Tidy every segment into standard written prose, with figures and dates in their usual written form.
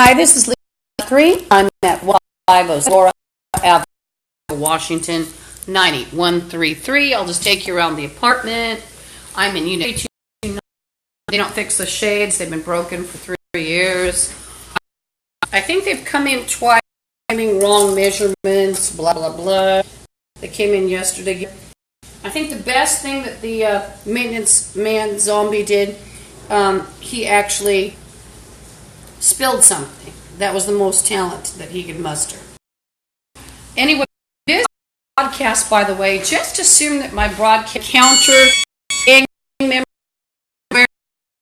Hi, this is Guthrie. I'm at 150 Aurora Avenue, Washington, 98133. I'll just take you around the apartment. I'm in unit 329. They don't fix the shades. They've been broken for 3 years. I think they've come in twice, wrong measurements, blah, blah, blah. They came in yesterday. I think the best thing that the maintenance man zombie did, he actually spilled something. That was the most talent that he could muster. Anyway, this broadcast, by the way, just assume that my broadcast counter gang member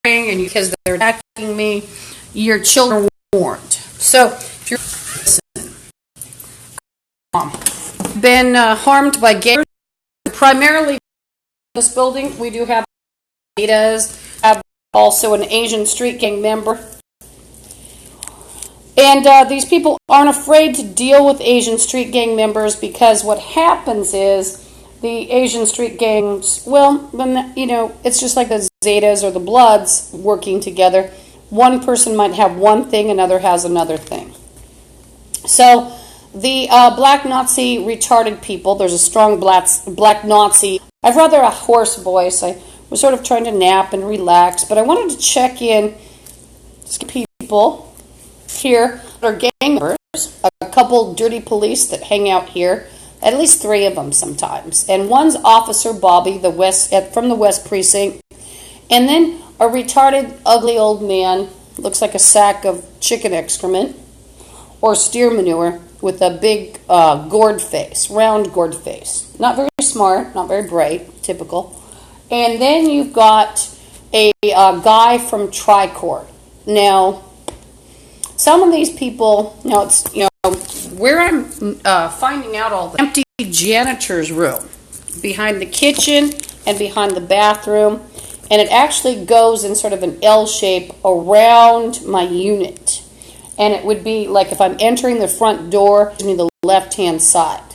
and because they're attacking me, your children are warned. So, if you're been harmed by gangs, primarily in this building, we do have also an Asian street gang member. And these people aren't afraid to deal with Asian street gang members because what happens is the Asian street gangs, well, it's just like the Zetas or the Bloods working together. One person might have one thing, another has another thing. So the black Nazi retarded people, there's a strong black Nazi. I've rather a hoarse voice. I was sort of trying to nap and relax, but I wanted to check in people here are gang members, a couple dirty police that hang out here, at least 3 of them sometimes. And one's Officer Bobby, from the West Precinct. And then a retarded, ugly old man, looks like a sack of chicken excrement or steer manure with a big round gourd face. Not very smart, not very bright, typical. And then you've got a guy from Tricord. Now, some of these people, it's, where I'm finding out all the empty janitor's room behind the kitchen and behind the bathroom, and it actually goes in sort of an L shape around my unit. And it would be like if I'm entering the front door, to the left-hand side.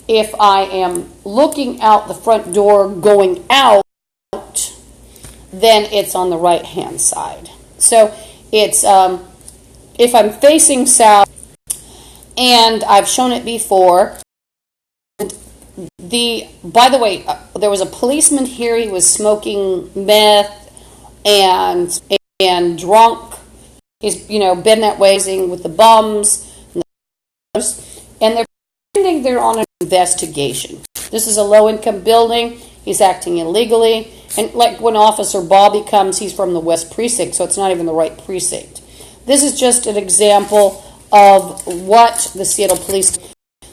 If I am looking out the front door going out, then it's on the right-hand side. So it's if I'm facing south, and I've shown it before, by the way, there was a policeman here. He was smoking meth and drunk. He's been that way with the bums, and they're pretending they're on an investigation. This is a low-income building. He's acting illegally, and like when Officer Bobby comes, he's from the West Precinct, so it's not even the right precinct. This is just an example of what the Seattle police do.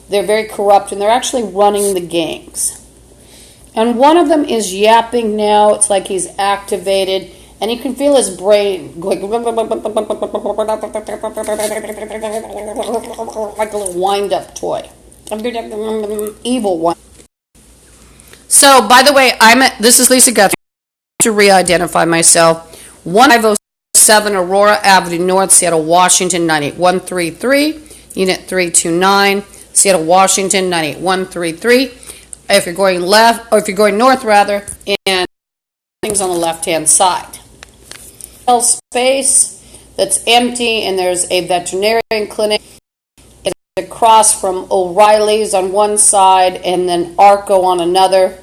They're very corrupt, and they're actually running the gangs. And one of them is yapping now. It's like he's activated, and you can feel his brain going like a little wind-up toy. Evil one. So, by the way, this is Lisa Guthrie. To re-identify myself, 150 Aurora Avenue North, Seattle, Washington, 98133, Unit 329, Seattle, Washington, 98133. If you're going left, or if you're going north, rather, and things on the left-hand side. Space that's empty, and there's a veterinarian clinic. It's across from O'Reilly's on one side, and then Arco on another,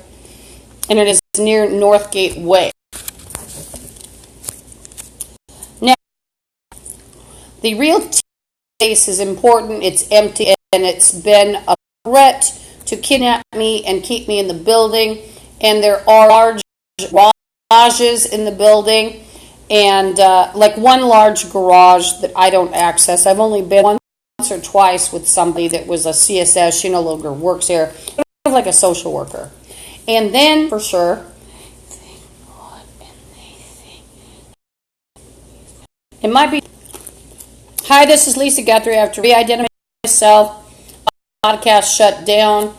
and it is near Northgate Way. The real case is important. It's empty, and it's been a threat to kidnap me and keep me in the building. And there are large garages in the building, and like one large garage that I don't access. I've only been once or twice with somebody that was a CSS. She no longer works here, like a social worker. And then, for sure, it might be. Hi, this is Lisa Guthrie. I have to re-identify myself. Podcast shut down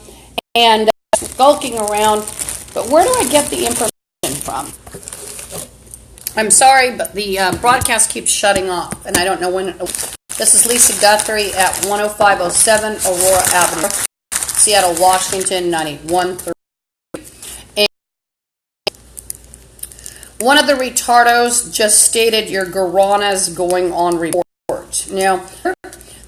and skulking around. But where do I get the information from? I'm sorry, but the broadcast keeps shutting off, and I don't know when. This is Lisa Guthrie at 10507 Aurora Avenue, Seattle, Washington, 98133. And one of the retardos just stated your guarana's going on report. Now,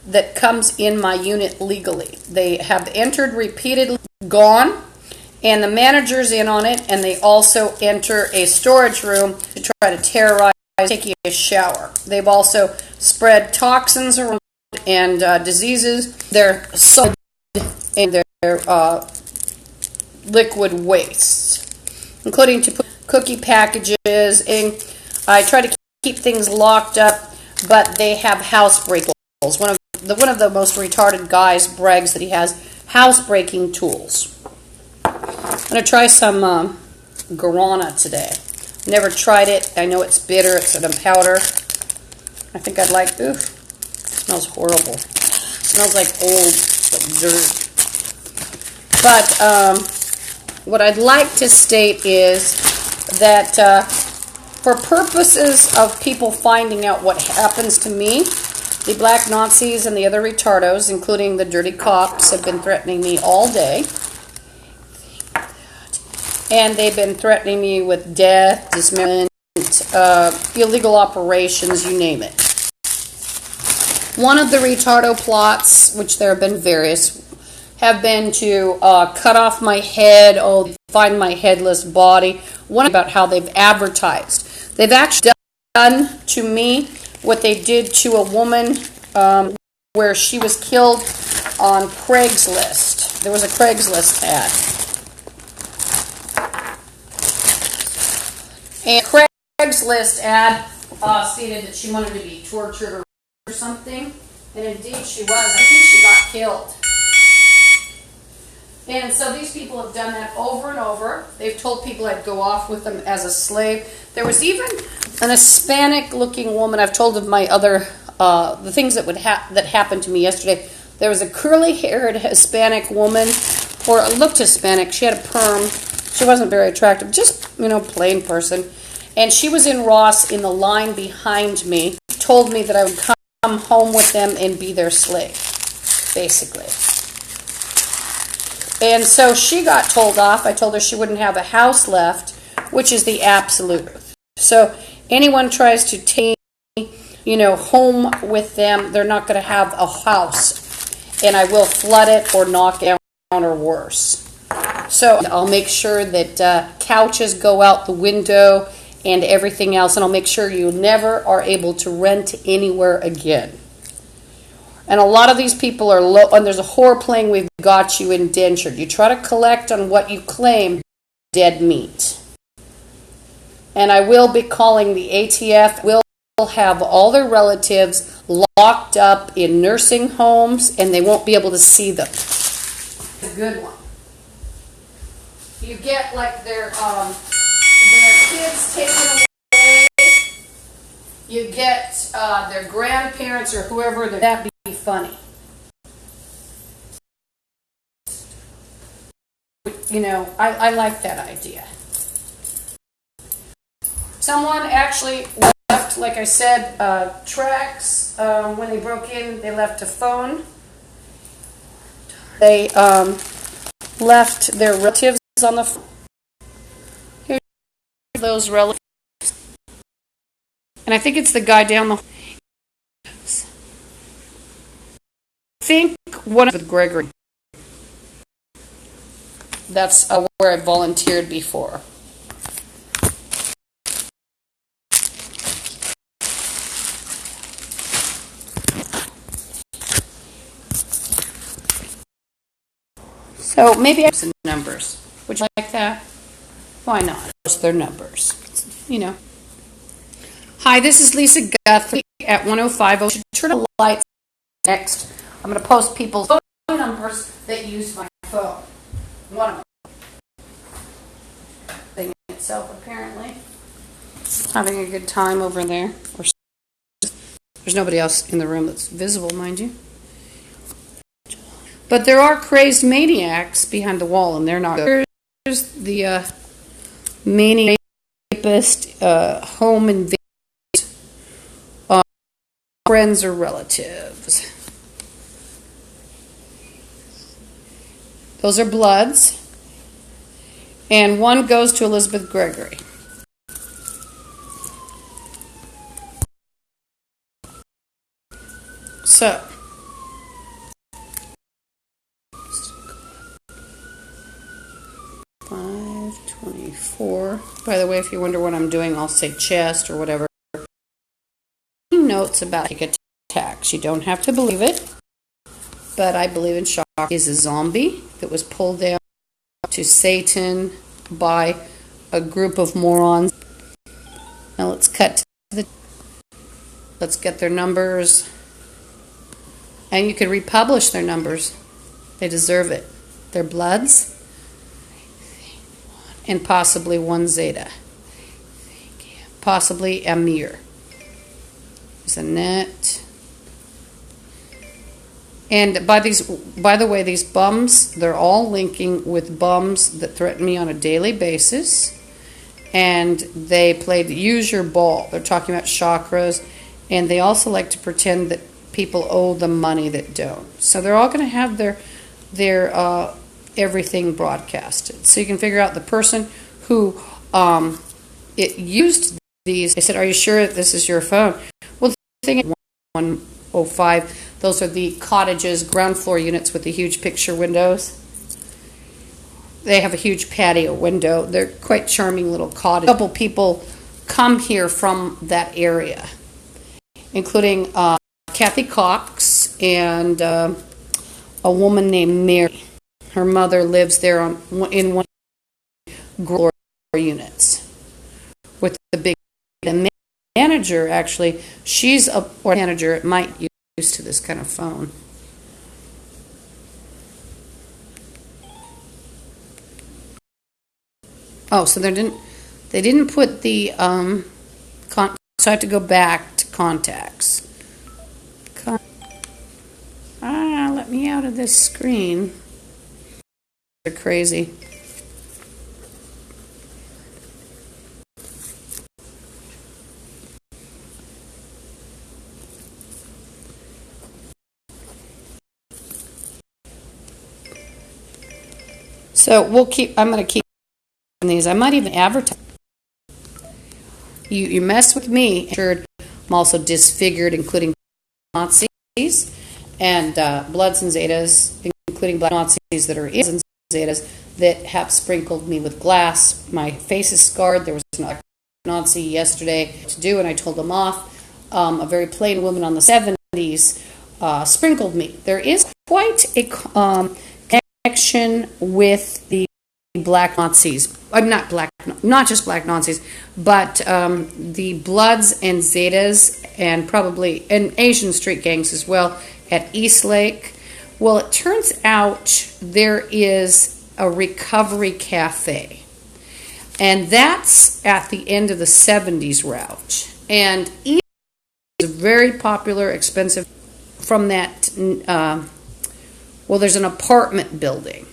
that comes in my unit legally. They have entered repeatedly, gone, and the manager's in on it, and they also enter a storage room to try to terrorize taking a shower. They've also spread toxins around and diseases. They're solid in their liquid wastes, including to put cookie packages. And I try to keep things locked up, but they have housebreak tools. One of the most retarded guys brags that he has housebreaking tools. I'm going to try some guarana today. Never tried it. I know it's bitter. It's in a powder. I think I'd like, ooh, it smells horrible. It smells like old dirt. But what I'd like to state is that for purposes of people finding out what happens to me, the black Nazis and the other retardos, including the dirty cops, have been threatening me all day. And they've been threatening me with death, dismemberment, illegal operations, you name it. One of the retardo plots, which there have been various, have been to cut off my head, find my headless body. One about how they've advertised. They've actually done to me what they did to a woman where she was killed on Craigslist. There was a Craigslist ad. And Craigslist ad stated that she wanted to be tortured or something, and indeed she was. I think she got killed. And so these people have done that over and over. They've told people I'd go off with them as a slave. There was even an Hispanic-looking woman. I've told of my other the things that that happened to me yesterday. There was a curly-haired Hispanic woman, or looked Hispanic. She had a perm. She wasn't very attractive, just, plain person. And she was in Ross in the line behind me, told me that I would come home with them and be their slave, basically. And so she got told off. I told her she wouldn't have a house left, which is the absolute truth. So anyone tries to take, home with them, they're not going to have a house. And I will flood it or knock it down or worse. So I'll make sure that couches go out the window and everything else, and I'll make sure you never are able to rent anywhere again. And a lot of these people are low, and there's a whore playing We've Got You indentured. You try to collect on what you claim, dead meat. And I will be calling the ATF. Will have all their relatives locked up in nursing homes, and they won't be able to see them. A good one. You get like their kids taken away. You get their grandparents or whoever. That'd be funny. I like that idea. Someone actually left, like I said, tracks. When they broke in, they left a phone. They left their relatives on the phone. Here's those relatives. And I think it's the guy down the hall. I think one with Gregory. That's where I volunteered before. So maybe I have some numbers. Would you like that? Why not? It's their numbers. Hi, this is Lisa Guthrie at 105. Should turn the lights next. I'm going to post people's phone numbers that use my phone. One of them. Thing itself, apparently. Having a good time over there. There's nobody else in the room that's visible, mind you. But there are crazed maniacs behind the wall, and they're not good. Here's the maniac, rapist, home invasion, friends or relatives. Those are Bloods. And one goes to Elizabeth Gregory. So, $5.24. By the way, if you wonder what I'm doing, I'll say chest or whatever. Notes about attacks. You don't have to believe it, but I believe in shock. Is a zombie that was pulled down to Satan by a group of morons. Now let's cut to let's get their numbers. And you can republish their numbers. They deserve it. Their bloods. And possibly one zeta. Possibly a mirror. There's a net. And by the way, these bums, they're all linking with bums that threaten me on a daily basis. And they played use your ball. They're talking about chakras. And they also like to pretend that people owe them money that don't. So they're all going to have their everything broadcasted. So you can figure out the person who it used these. They said, "Are you sure that this is your phone?" Well, the thing is 105. Those are the cottages, ground floor units with the huge picture windows. They have a huge patio window. They're quite charming little cottages. A couple people come here from that area, including Kathy Cox and a woman named Mary. Her mother lives there in one floor units with the big. The manager, actually, she's a manager. It might use used to this kind of phone. Oh, so they didn't put the so I have to go back to contacts. Let me out of this screen. They're crazy. So I'm going to keep these. I might even advertise. You mess with me. I'm also disfigured, including Nazis and Bloods and Zetas, including black Nazis that are in Zetas that have sprinkled me with glass. My face is scarred. There was a Nazi yesterday to do, and I told them off. A very plain woman on the 70s sprinkled me. There is quite a connection with the black Nazis. Not just black Nazis, but the Bloods and Zetas and Asian street gangs as well at Eastlake. Well, it turns out there is a recovery cafe. And that's at the end of the 70s route. And Eastlake is very popular, expensive from that. There's an apartment building.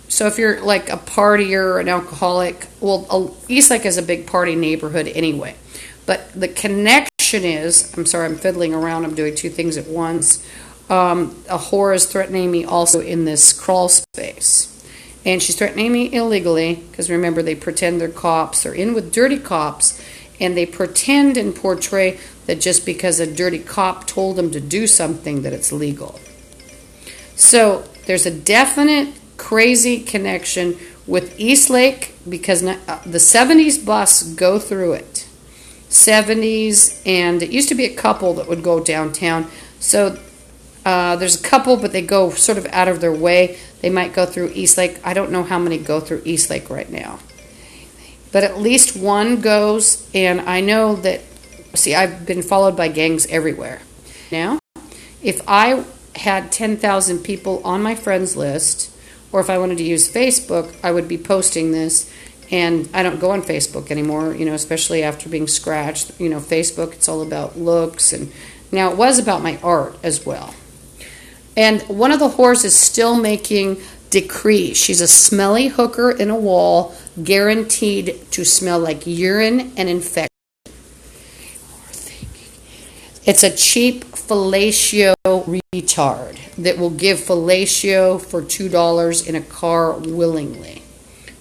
So if you're like a partier or an alcoholic, Eastlake is a big party neighborhood anyway. But the connection is, I'm sorry, I'm fiddling around. I'm doing two things at once. A whore is threatening me also in this crawl space. And she's threatening me illegally because remember, they pretend they're cops. They're in with dirty cops. And they pretend and portray that just because a dirty cop told them to do something that it's legal. So there's a definite crazy connection with Eastlake because the 70s bus go through it. 70s, and it used to be a couple that would go downtown. So there's a couple, but they go sort of out of their way. They might go through Eastlake. I don't know how many go through Eastlake right now. But at least one goes, and I know that, I've been followed by gangs everywhere. Now, if I had 10,000 people on my friends list, or if I wanted to use Facebook, I would be posting this. And I don't go on Facebook anymore, especially after being scratched. Facebook, it's all about looks. And now it was about my art as well. And one of the whores is still making decrees. She's a smelly hooker in a wall, guaranteed to smell like urine and infection. It's a cheap fellatio retard that will give fellatio for $2 in a car willingly.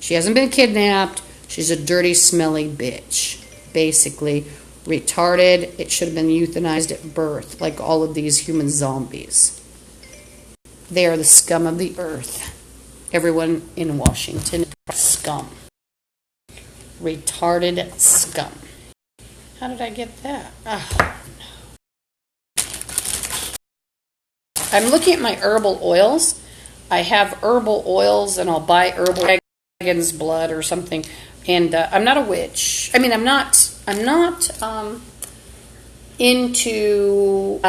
She hasn't been kidnapped. She's a dirty, smelly bitch, basically, retarded. It should have been euthanized at birth, like all of these human zombies. They are the scum of the earth. Everyone in Washington is scum. Retarded scum. How did I get that? Oh, no. I'm looking at my herbal oils. I have herbal oils, and I'll buy herbal dragon's blood or something. And I'm not a witch. I mean, I'm not into,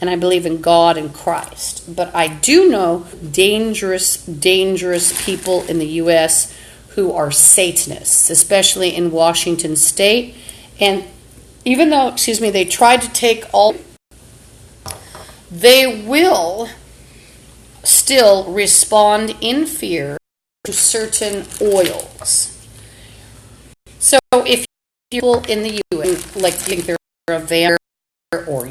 and I believe in God and Christ. But I do know dangerous people in the U.S. who are Satanists, especially in Washington State. And even though, they tried to take all, they will still respond in fear to certain oils. So if people in the U.S. like think they're a vampire or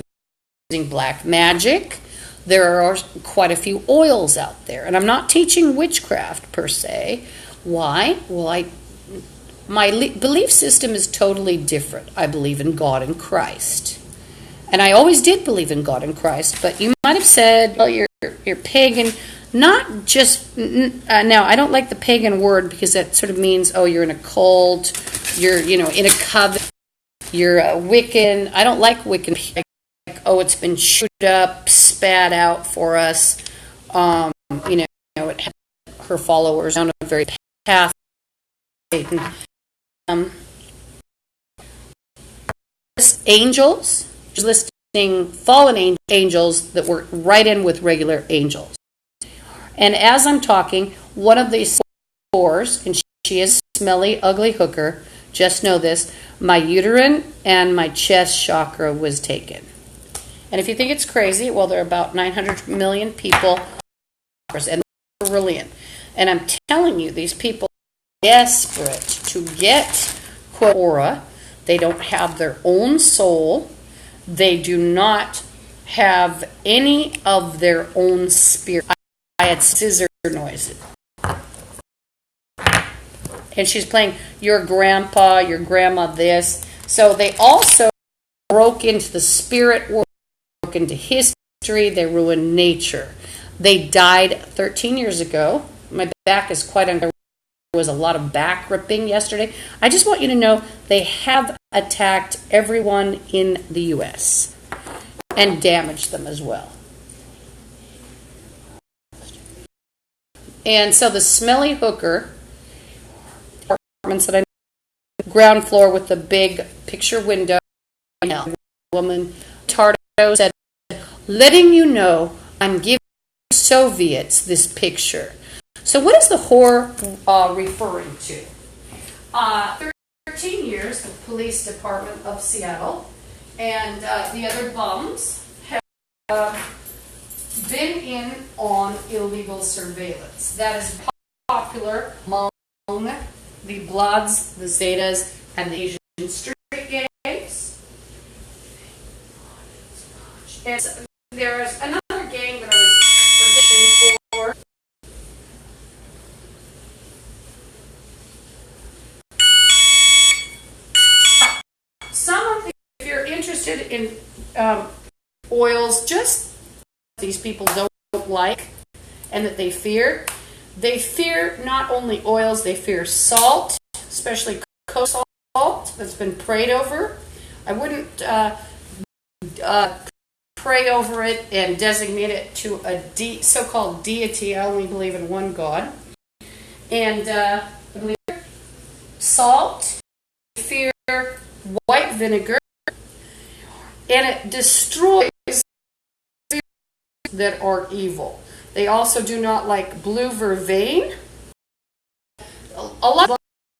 using black magic, there are quite a few oils out there. And I'm not teaching witchcraft per se. Why? Well, my belief system is totally different. I believe in God and Christ. And I always did believe in God and Christ. But you might have said, well, you're pagan. Not just, now, I don't like the pagan word because that sort of means, oh, you're in a cult, you're, in a coven, you're a Wiccan. I don't like Wiccan. Like, oh, it's been chewed up, spat out for us. It had her followers on a very path. Angels, listing fallen angels that were right in with regular angels. And as I'm talking, one of these fours, and she is a smelly, ugly hooker, just know this, my uterine and my chest chakra was taken. And if you think it's crazy, well, there are about 900 million people, and they're brilliant. And I'm telling you, these people are desperate to get, quote, aura. They don't have their own soul. They do not have any of their own spirit. I had scissor noises. And she's playing your grandpa, your grandma this. So they also broke into the spirit world, broke into history, they ruined nature. They died 13 years ago. My back is quite under. There was a lot of back ripping yesterday. I just want you to know they have attacked everyone in the U.S. and damaged them as well. And so the smelly hooker, apartments that I know, ground floor with the big picture window, woman, Tardo said, letting you know I'm giving Soviets this picture. So what is the whore referring to? 13 years, the police department of Seattle and the other bums have been in on illegal surveillance. That is popular among the Bloods, the Zetas, and the Asian street gangs. And there's another gang that I was predicting for. If you're interested in oils, just these people don't like and that they fear not only oils, they fear salt, especially kosher salt that's been prayed over. I wouldn't pray over it and designate it to a so-called deity. I only believe in one God. And I believe salt, fear white vinegar, and it destroys that are evil. They also do not like blue vervain. A lot of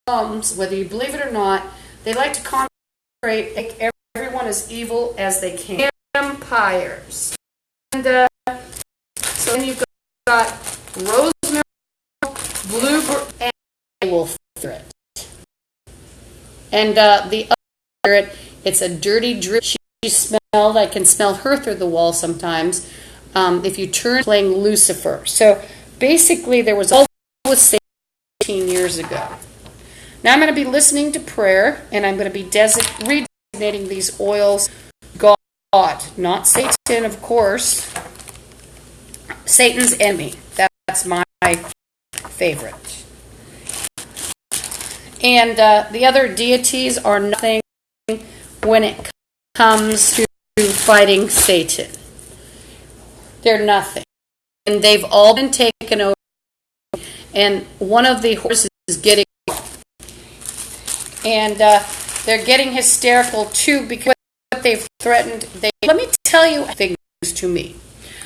bums, whether you believe it or not, they like to concentrate, make everyone as evil as they can. Vampires. And so then you've got rosemary, blueberry, and they will filter it. And the other, it's a dirty drip. She smelled. I can smell her through the wall sometimes. If you turn playing Lucifer. So basically there was all with 18 years ago. Now I'm going to be listening to prayer, and I'm going to be designating these oils God, not Satan, of course. Satan's enemy. That's my favorite. And the other deities are nothing when it comes to fighting Satan. They're nothing. And they've all been taken over. And one of the horses is getting... And they're getting hysterical too because what they've threatened... Let me tell you things to me.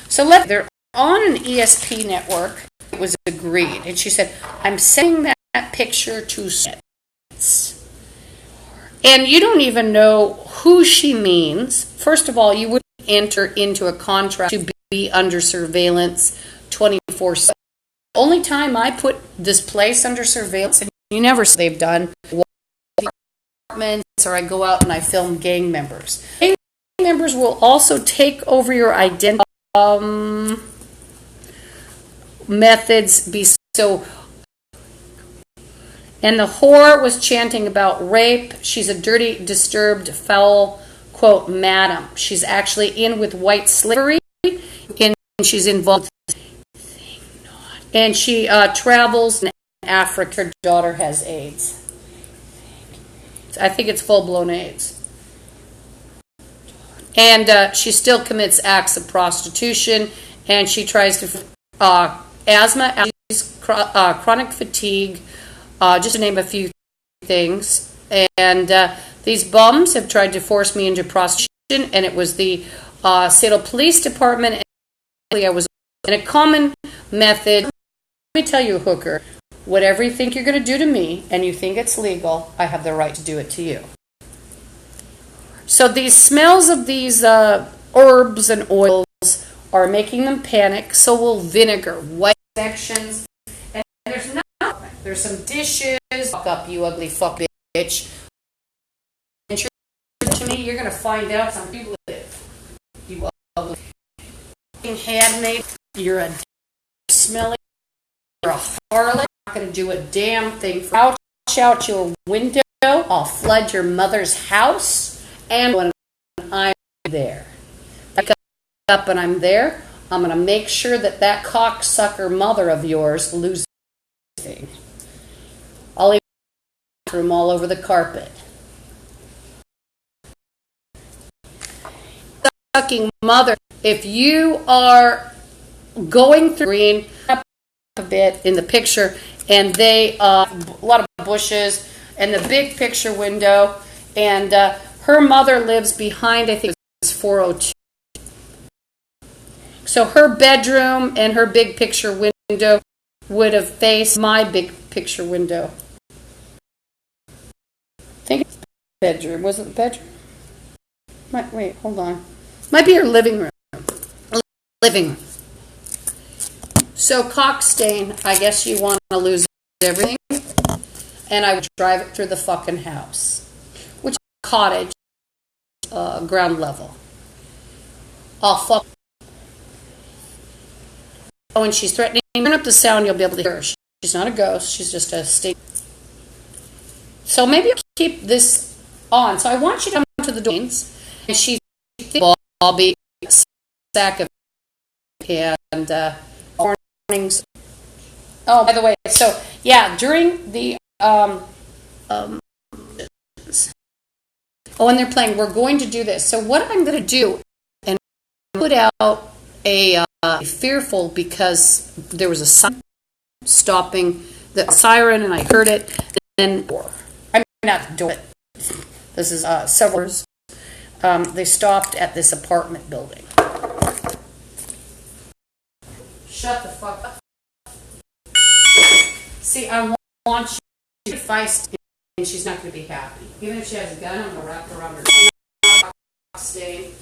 So they're on an ESP network. It was agreed. And she said, I'm sending that picture to Sets. And you don't even know who she means. First of all, you wouldn't enter into a contract to be under surveillance 24/7. The only time I put this place under surveillance, and you never see they've done, apartments, or I go out and I film gang members. Gang members will also take over your identity methods. And the whore was chanting about rape. She's a dirty, disturbed, foul, quote, madam. She's actually in with white slavery, and she's involved. And she travels in Africa. Her daughter has AIDS. I think it's full-blown AIDS. And she still commits acts of prostitution, and she tries to asthma, chronic fatigue, just to name a few things. And these bums have tried to force me into prostitution, and it was the Seattle Police Department. And I was in a common method. Let me tell you, hooker, whatever you think you're going to do to me, and you think it's legal, I have the right to do it to you. So these smells of these herbs and oils are making them panic. So will vinegar, white sections, and there's nothing. There's some dishes. Fuck up, you ugly fuck bitch. And to me, you're going to find out some people live. You ugly handmaid. You're a smelly. You're a harlot. You're not going to do a damn thing. Ouch out your window. I'll flood your mother's house. And when I'm there, I come up and I'm there, I'm going to make sure that cocksucker mother of yours loses everything. I'll leave room all over the carpet. Sucking mother, if you are going through green up a bit in the picture, and they a lot of bushes and the big picture window, and her mother lives behind, I think it's 402. So her bedroom and her big picture window would have faced my big picture window. I think it's the bedroom. Was it the bedroom? Wait, hold on. Might be her living room. Living room. So cock stain, I guess you want to lose everything. And I would drive it through the fucking house. Which is a cottage, ground level. I'll fuck. Oh, and she's threatening. Turn up the sound, you'll be able to hear her. She's not a ghost. She's just a state. So maybe I'll keep this on. So I want you to come to the domains, and she's Bobby, sack of and warnings. Oh, by the way, so yeah, during the oh, and they're playing. We're going to do this. So what I'm going to do, and put out a fearful because there was a sign stopping the siren, and I heard it. Then I'm not doing it. This is several. They stopped at this apartment building. Shut the fuck up. See, I want you to feist, and she's not going to be happy. Even if she has a gun, I'm going to wrap it around her. I'm not staying.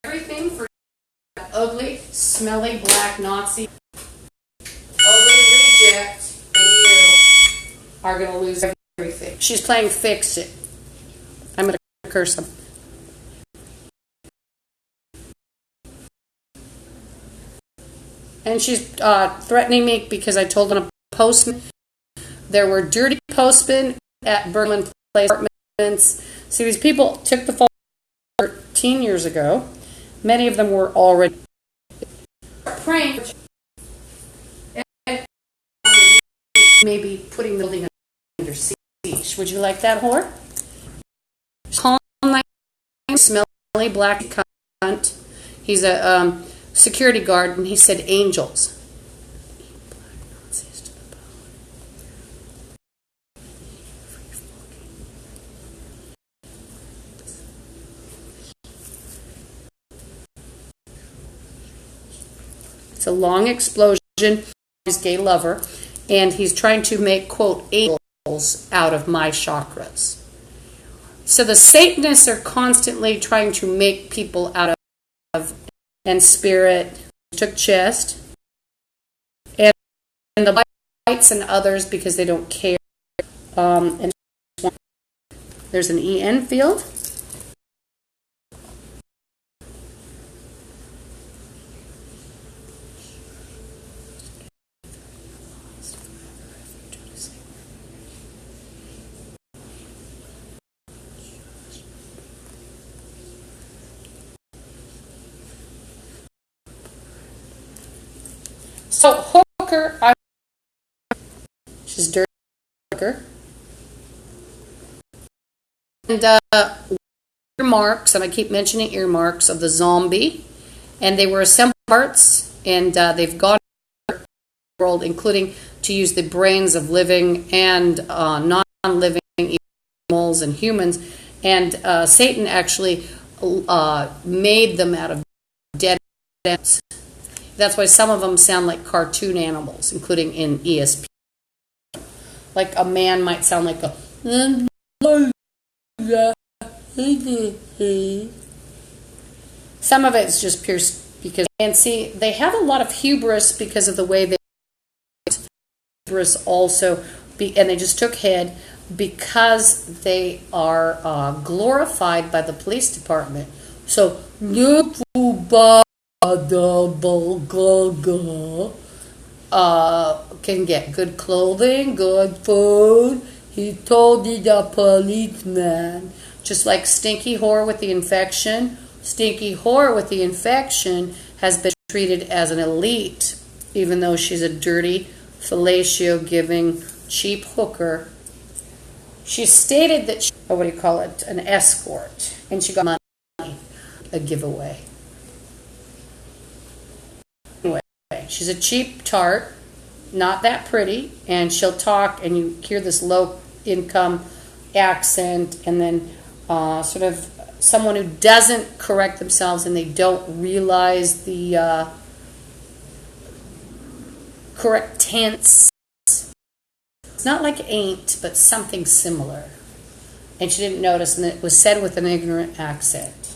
Everything for that ugly, smelly, black Nazi, ugly reject, and you are going to lose everything. She's playing fix it. I'm going to curse them. And she's threatening me because I told them a postman. There were dirty postmen at Berlin Place apartment See, these people took the fall 13 years ago. Many of them were already praying, maybe putting the building under siege. Would you like that, whore? Calm like smelly black cunt. He's a security guard, and he said angels. It's a long explosion. His gay lover, and he's trying to make, quote, angels out of my chakras. So the Satanists are constantly trying to make people out of, and spirit took chest, and the whites and others because they don't care. And there's an EN field. So Hooker, she's dirty Hooker, and earmarks, and I keep mentioning earmarks of the zombie, and they were assembled parts, and they've gone around the world, including to use the brains of living and non-living animals and humans, and Satan actually made them out of dead ants. That's why some of them sound like cartoon animals, including in ESP. Like a man might sound like a... Some of it's just pure because... And see, they have a lot of hubris because of the way they... Hubris also... and they just took head because they are glorified by the police department. So... can get good clothing, good food. He told the policeman. Just like Stinky Whore with the infection. Stinky Whore with the infection has been treated as an elite, even though she's a dirty, fellatio-giving, cheap hooker. She stated that she, what do you call it, an escort, and she got money, a giveaway. She's a cheap tart, not that pretty, and she'll talk, and you hear this low-income accent, and then sort of someone who doesn't correct themselves and they don't realize the correct tense. It's not like ain't, but something similar. And she didn't notice, and it was said with an ignorant accent.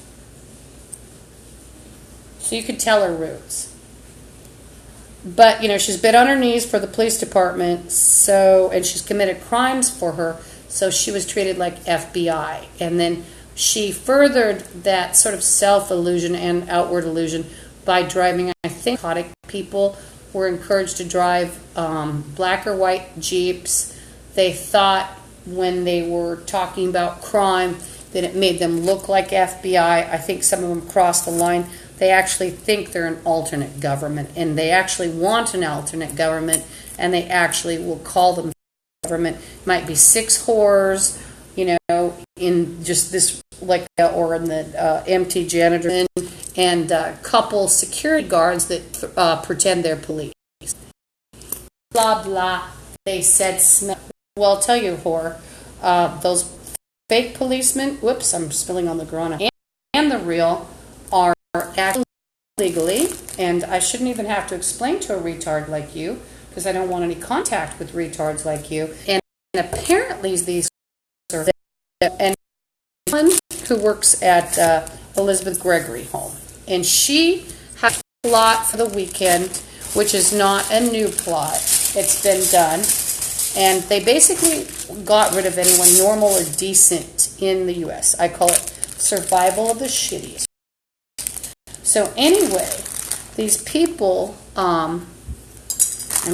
So you could tell her roots. But, she's been on her knees for the police department, and she's committed crimes for her, so she was treated like FBI. And then she furthered that sort of self-illusion and outward illusion by driving, I think, psychotic people were encouraged to drive black or white Jeeps. They thought when they were talking about crime that it made them look like FBI. I think some of them crossed the line. They actually think they're an alternate government, and they actually want an alternate government, and they actually will call them government. It might be 6 whores, in just this, or in the empty janitor, and couple security guards that pretend they're police. Blah, blah, they said smell. Well, I'll tell you, whore, those fake policemen, whoops, I'm spilling on the guarana, and the real are actually legally, and I shouldn't even have to explain to a retard like you, because I don't want any contact with retards like you. And apparently these are, and one who works at Elizabeth Gregory home, and she has a plot for the weekend, which is not a new plot. It's been done, and they basically got rid of anyone normal or decent in the U.S. I call it survival of the shittiest. So anyway, these people, I'm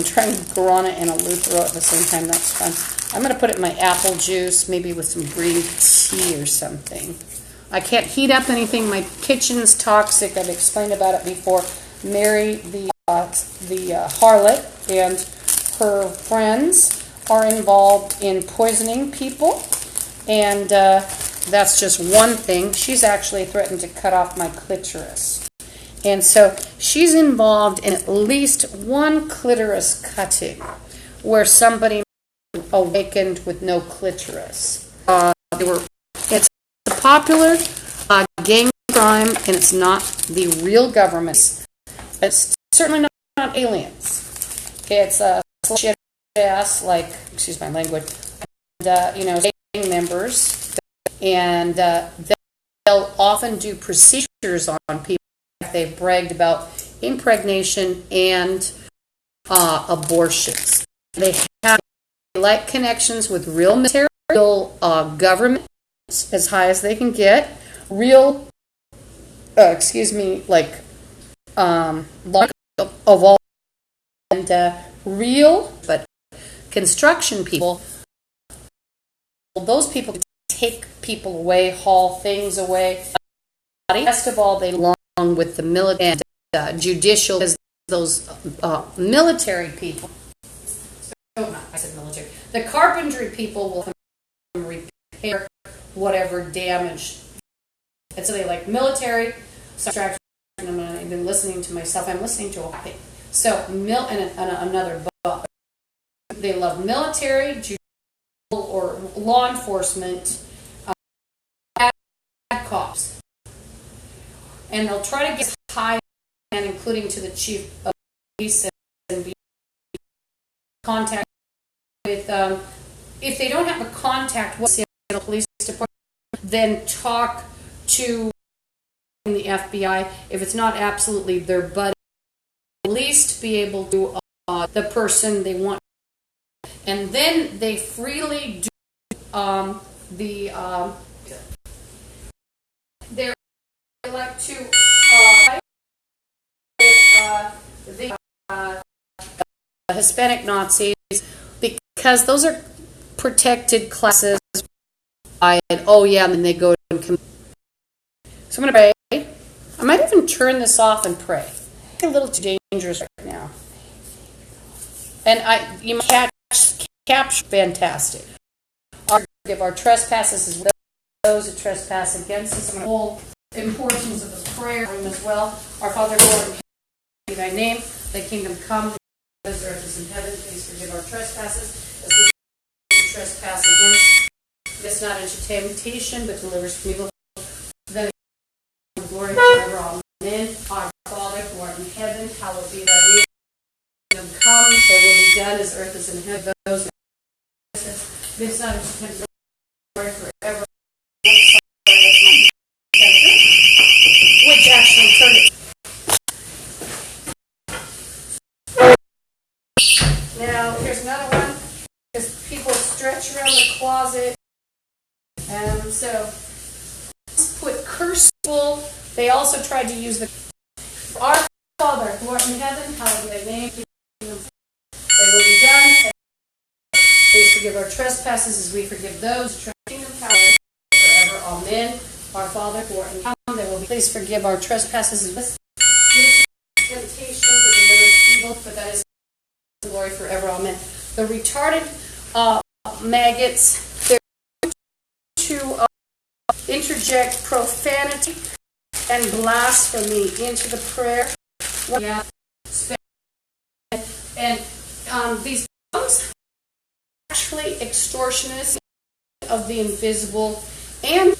trying guarana and a Luthero at the same time, that's fun. I'm going to put it in my apple juice, maybe with some green tea or something. I can't heat up anything. My kitchen's toxic. I've explained about it before. Mary, the harlot, and her friends are involved in poisoning people, and that's just one thing. She's actually threatened to cut off my clitoris. And so she's involved in at least one clitoris cutting where somebody awakened with no clitoris. It's a popular gang crime, and it's not the real government. It's certainly not aliens. It's shit ass, like, excuse my language, and, gang members, and they'll often do procedures on people. They've bragged about impregnation and abortions. They have like connections with real military, real government, as high as they can get, real, of all, and real, but construction people. Those people take people away, haul things away. Best of all, they belong with the military and judicial, as those military people. I said military. The carpentry people will repair whatever damage. And so they like military. So I'm not even listening to myself. I'm listening to a thing. So another book. They love military, judicial, or law enforcement, cops, and they'll try to get high, and including to the chief of police, and be contact with. If they don't have a contact with the police department, then talk to the FBI. If it's not absolutely their buddy, at least be able to the person they want, and then they freely do they like to the Hispanic Nazis, because those are protected classes. And then they go and commit. So I'm going to pray. I might even turn this off and pray. It's a little too dangerous right now. And you might capture fantastic. Forgive our trespasses as well those who trespass against us. I'm going to hold importance of the prayer as well. Our Father, Lord, in heaven, be thy name. Thy kingdom come, as earth is in heaven. Please forgive our trespasses as we trespass against. Lead us not into temptation, but deliver us from evil. Then glory forever. Amen. Our Father, who art in heaven, hallowed be thy name. Kingdom come, thy will be done as earth is in heaven. Those lead us not into temptation, glory forever. Which actually turned it. Now, here's another one. Because people stretch around the closet. So, put cursible. They also tried to use the Our Father, who art in heaven, hallowed be thy name. Thy will be done. Please forgive our trespasses as we forgive those who kingdom power forever. Amen. Our Father, who art in heaven, thy will be. Please forgive our trespasses as temptation, but deliver us evil, for that is glory forever. Amen. The retarded maggots, they're to interject profanity and blasphemy into the prayer. And these tongues actually extortionists of the invisible, and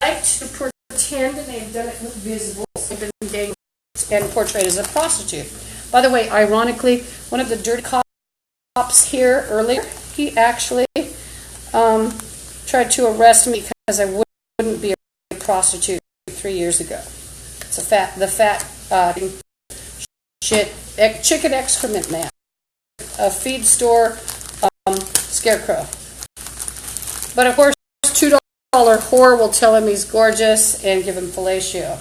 like to pretend, and they've done it with visible, and portrayed as a prostitute. By the way, ironically, one of the dirty cops here earlier, he actually tried to arrest me because I wouldn't be a prostitute 3 years ago. It's the fat chicken excrement man, a feed store scarecrow. But of course, $2 whore will tell him he's gorgeous and give him fellatio.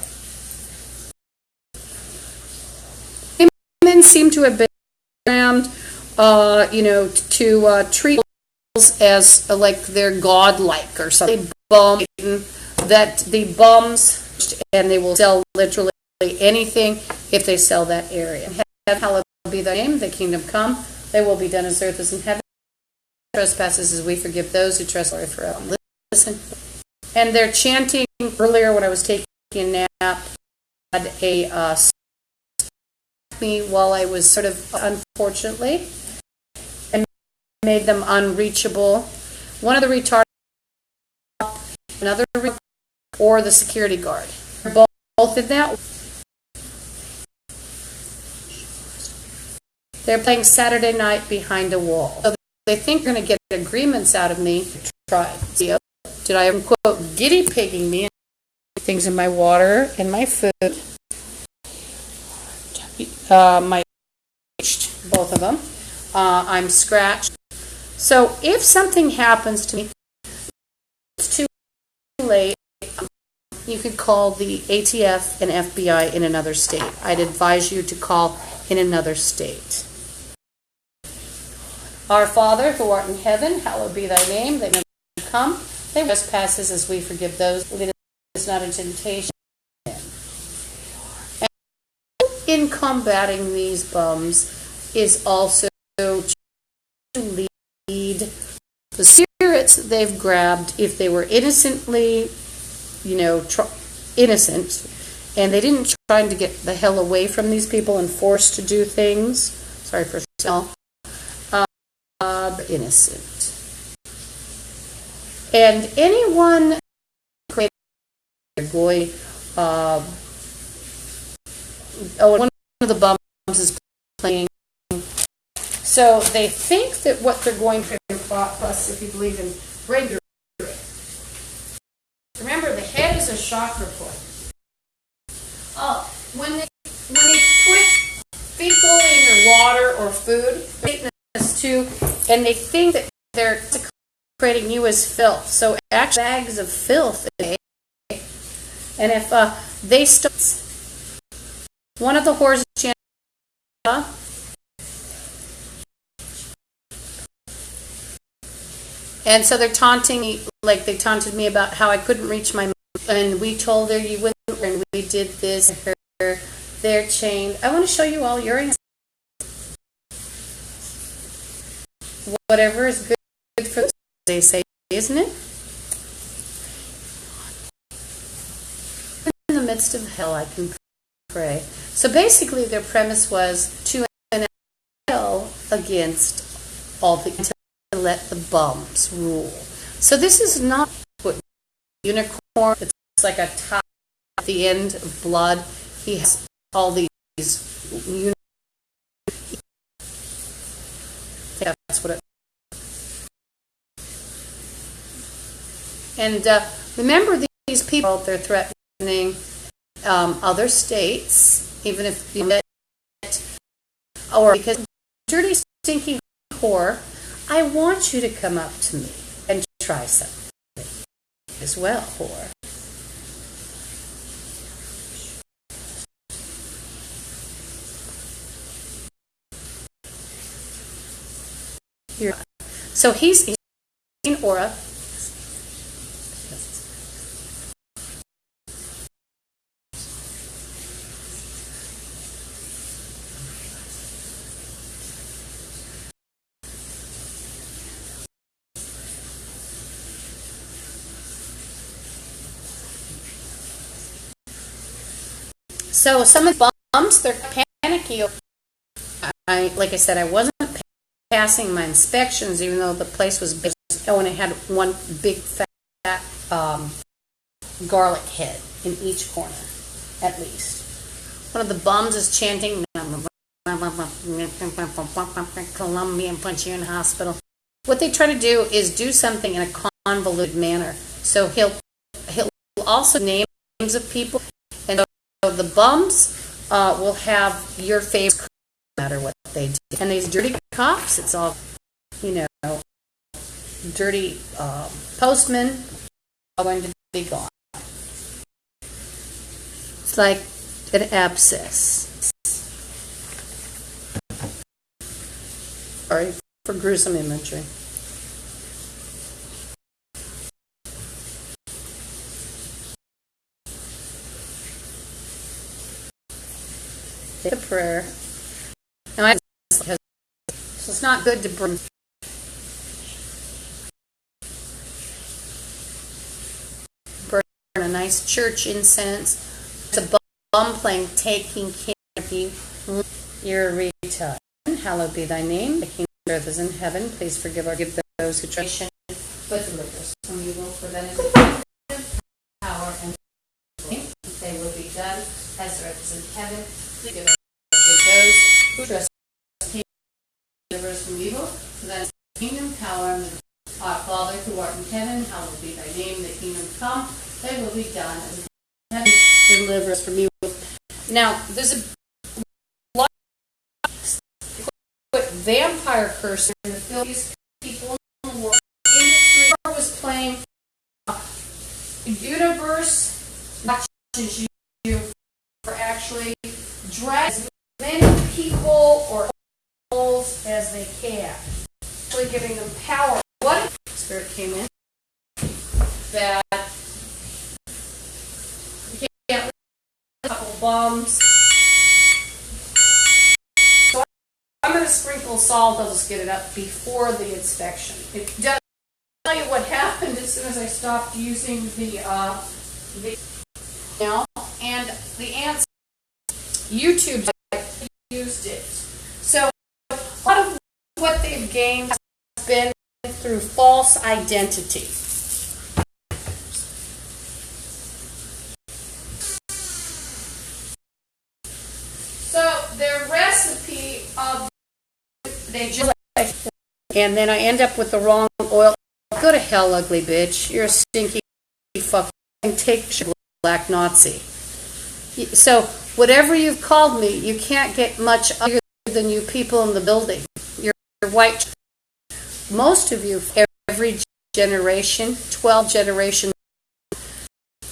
Men seem to have been programmed, to treat as like they're godlike or something. Bum that the bums, and they will sell literally anything if they sell that area. Hallowed be thy name, thy kingdom come, thy will be done as earth as in heaven. Trespasses as we forgive those who trespass forever. Listen. And they're chanting earlier when I was taking a nap, had a me while I was sort of unfortunately, and made them unreachable. One of the retarded, another, or the security guard. Both in that. They're playing Saturday Night Behind a Wall. So they think they're going to get agreements out of me. Try. Did I ever quote guinea pigging me? Things in my water and my food. My both of them. I'm scratched. So if something happens to me, it's too late. You could call the ATF and FBI in another state. I'd advise you to call in another state. Our Father, who art in heaven, hallowed be thy name. Thy kingdom come. Thy trespasses as we forgive those. Lead us not into temptation. And in combating these bums is also to lead the spirits that they've grabbed if they were innocently, innocent, and they didn't try to get the hell away from these people and forced to do things. Sorry for self. Innocent. And anyone one of the bums is playing. So they think that what they're going to do, plus if you believe in brain. Remember, the head is a chakra point. When they put fecal in your water or food, too, and they think that they're creating you as filth. So actually, bags of filth. And if they start, one of the whores and so they're taunting me, like they taunted me about how I couldn't reach my mom, and we told her you wouldn't, and we did this. They're chained. I want to show you all your whatever is good for them, they say, isn't it? In the midst of hell, I can pray. So basically, their premise was to hell against all the to let the bums rule. So this is not what unicorn. It's like a top at the end of blood. He has all these. That's what it. And remember, these people, they're threatening other states, even if you met, or because dirty, stinky whore, I want you to come up to me and try something as well, whore. So he's in aura. So some of the bums, they're panicky. Like I said, I wasn't passing my inspections, even though the place was big. Oh, and it had one big fat garlic head in each corner, at least. One of the bums is chanting, Columbia, and put you in hospital. What they try to do is do something in a convoluted manner. So he'll also name names of people, and so the bums will have your favorite, no matter what they do. And these dirty cops, it's all, dirty postmen are going to be gone. It's like an abscess. Sorry for gruesome imagery. Say a prayer. Now, because it's not good to burn a nice church incense. It's a bum playing, taking care of you. You're a retard. Hallowed be thy name. The kingdom of earth is in heaven. Please forgive or give those who trust, but deliver us from evil. For that is the kingdom, power, and glory. They will be done as the earth is in heaven. Please give those who trust, deliver us from evil. For that is the kingdom, power, and the our Father who art in heaven, hallowed be thy name. The kingdom come. They will be done as in heaven. Deliver us from evil. Now, there's a lot of vampire curses in the Philippines. People in the world industry was playing universe watches you for actually drag as many people or animals as they can, actually giving them power. What if spirit came in that you can't leave a couple bombs? So I'm going to sprinkle salt. I'll just get it up before the inspection. It does tell you what happened as soon as I stopped using the now, and the answer YouTube used it. So a lot of what they've gained has been through false identity. So their recipe of they just and then I end up with the wrong oil. Go to hell, ugly bitch. You're a stinky fucking take black Nazi. So whatever you've called me, you can't get much other than you people in the building. You're white. Most of you, every generation, 12 generations,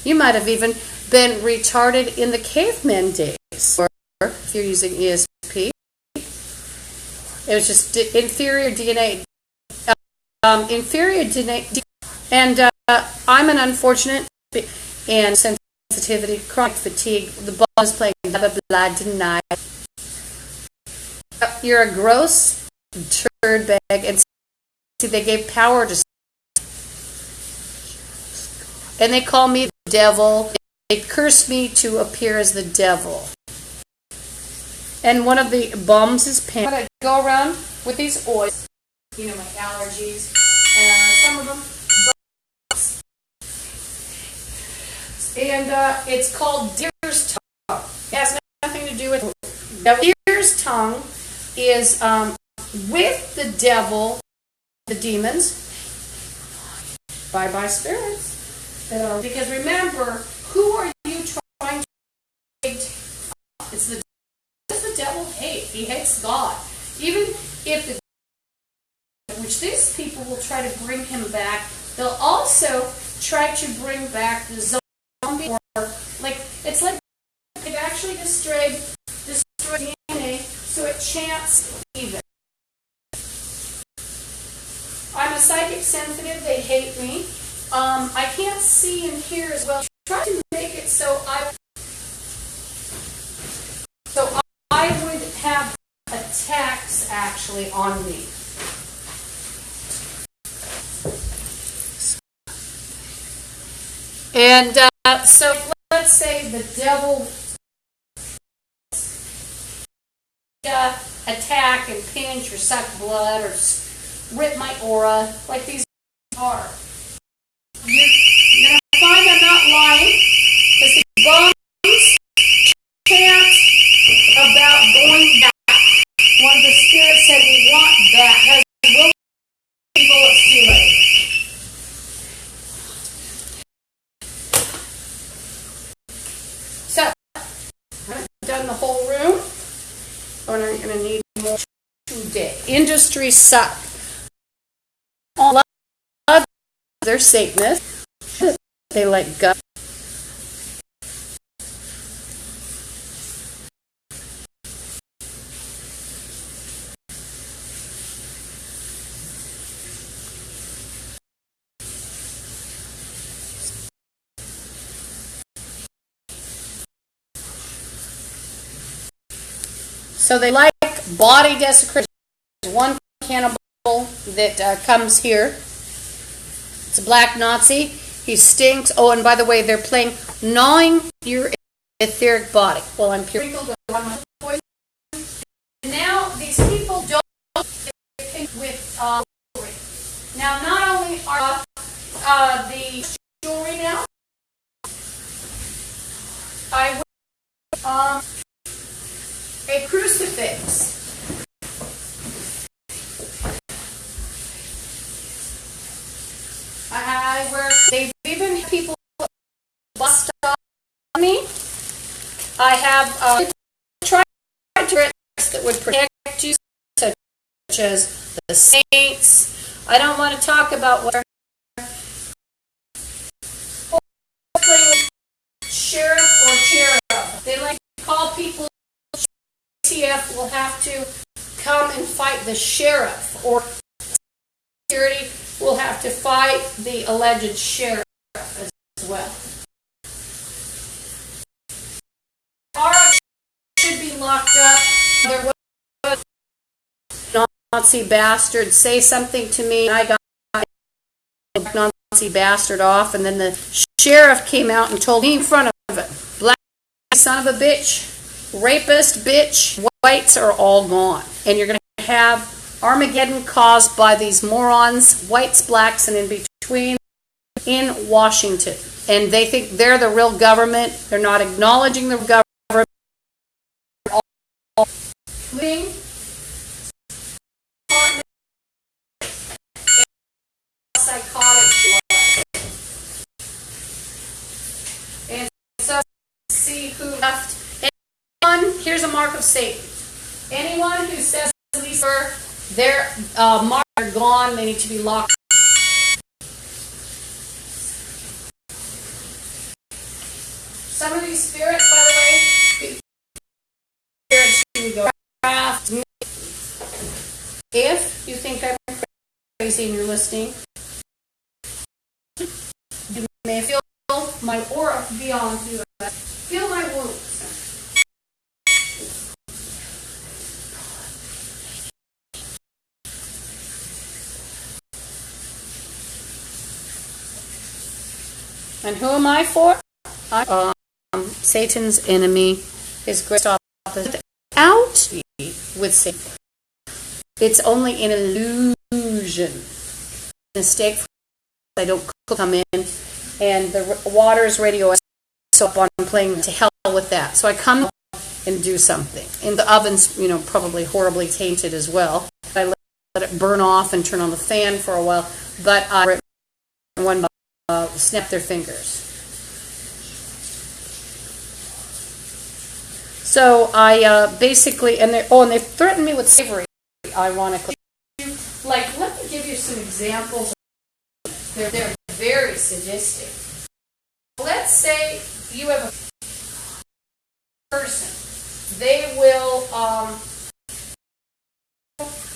you might have even been retarded in the caveman days. Or if you're using ESP, it was just inferior DNA. Inferior DNA. And I'm an unfortunate and sensitivity, chronic fatigue, the ball is playing blah, blah, blah, denied. You're a gross turd bag, and see, they gave power to, and they call me the devil. They curse me to appear as the devil. And one of the bums is pain. I'm going to go around with these oils, you know, my allergies, and some of them. And it's called deer's tongue. It has nothing to do with deer's tongue. Is with the devil, the demons, bye spirits. Because remember, who are you trying to hate? It's the devil hate. He hates God. Even if which these people will try to bring him back, they'll also try to bring back the zombie. Or like it's like they've actually destroyed DNA, so it chants even. I'm a psychic sensitive. They hate me. I can't see and hear as well. Try to make it so I would have attacks actually on me. And so let's say the devil attack and pinch or suck blood or rip my aura like these are. You're going to find I'm not lying because the bums chant about going back. One of the spirits said we want back. Will bullets too late. So, I've done the whole room. And I'm going to need more today. Industry suck. All of they're Satanists. They like gut. So they like body desecration. There's one cannibal that comes here. It's a black Nazi. He stinks. Oh, and by the way, they're playing gnawing your etheric body. Well, I'm pure. Now these people don't with jewelry. Now, not only are the jewelry now, I wear a crucifix. I wear. They've even had people bust on me. I have tried tricks that would protect you, such as the saints. I don't want to talk about what sheriff or cherub. They like to call people. TF will have to come and fight the sheriff, or security will have to fight the alleged sheriff as well. Our should be locked up. There was a Nazi bastard say something to me, and I got a Nazi bastard off, and then the sheriff came out and told me in front of it, black son of a bitch, rapist bitch, whites are all gone. And you're going to have Armageddon caused by these morons, whites, blacks, and in between in Washington. And they think they're the real government. They're not acknowledging the government. Living psychotic blood. And so see who left. Anyone, here's a mark of Satan. Anyone who says their marks are gone, they need to be locked. Some of these spirits, by the way, spirits you go craft. If you think I'm crazy and you're listening, you may feel my aura beyond you. Feel my wounds. And who am I for? I'm Satan's enemy. His great opposite. Out with Satan. It's only an illusion. Mistake. I don't come in, and the water is radioactive. So I'm playing to hell with that. So I come and do something. And the oven's, probably horribly tainted as well. I let it burn off and turn on the fan for a while. But I one snap their fingers. So I basically, and they threatened me with slavery, ironically. Like, let me give you some examples. They're very sadistic. Let's say you have a person. They will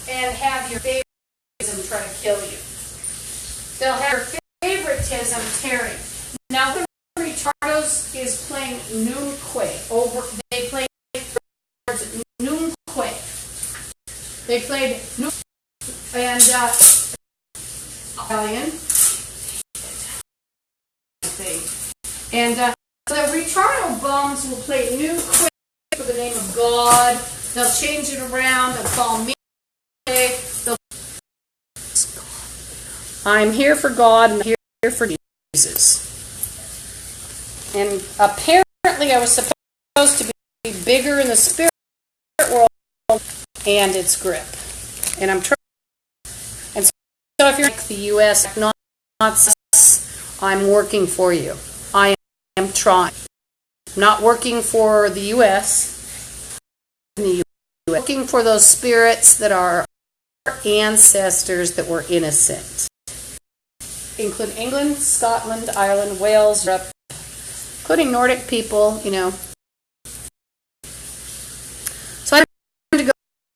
and have your favoritism try to kill you. They'll have your favoritism tearing. Now, when Retardos is playing Noonquay they played Noonquay. They played Noonquay and Italian. And so the Retardo bums will play Noonquay for the name of God. They'll change it around. They'll call me. I'm here for God and I'm here for Jesus. And apparently I was supposed to be bigger in the spirit world and its grip. And I'm trying. And so if you're like the U.S., not I'm working for you. I am trying. I'm not working for the U.S. I'm working for those spirits that are our ancestors that were innocent. Include England, Scotland, Ireland, Wales, Europe, including Nordic people, So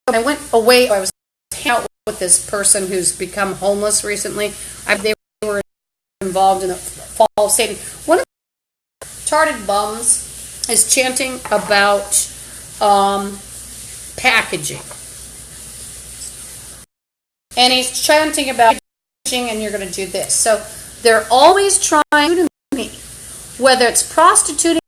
I went away. I was hanging out with this person who's become homeless recently. They were involved in the fall of Satan. One of the retarded bums is chanting about packaging. And he's chanting about packaging, and you're going to do this. So they're always trying to me, whether it's prostituting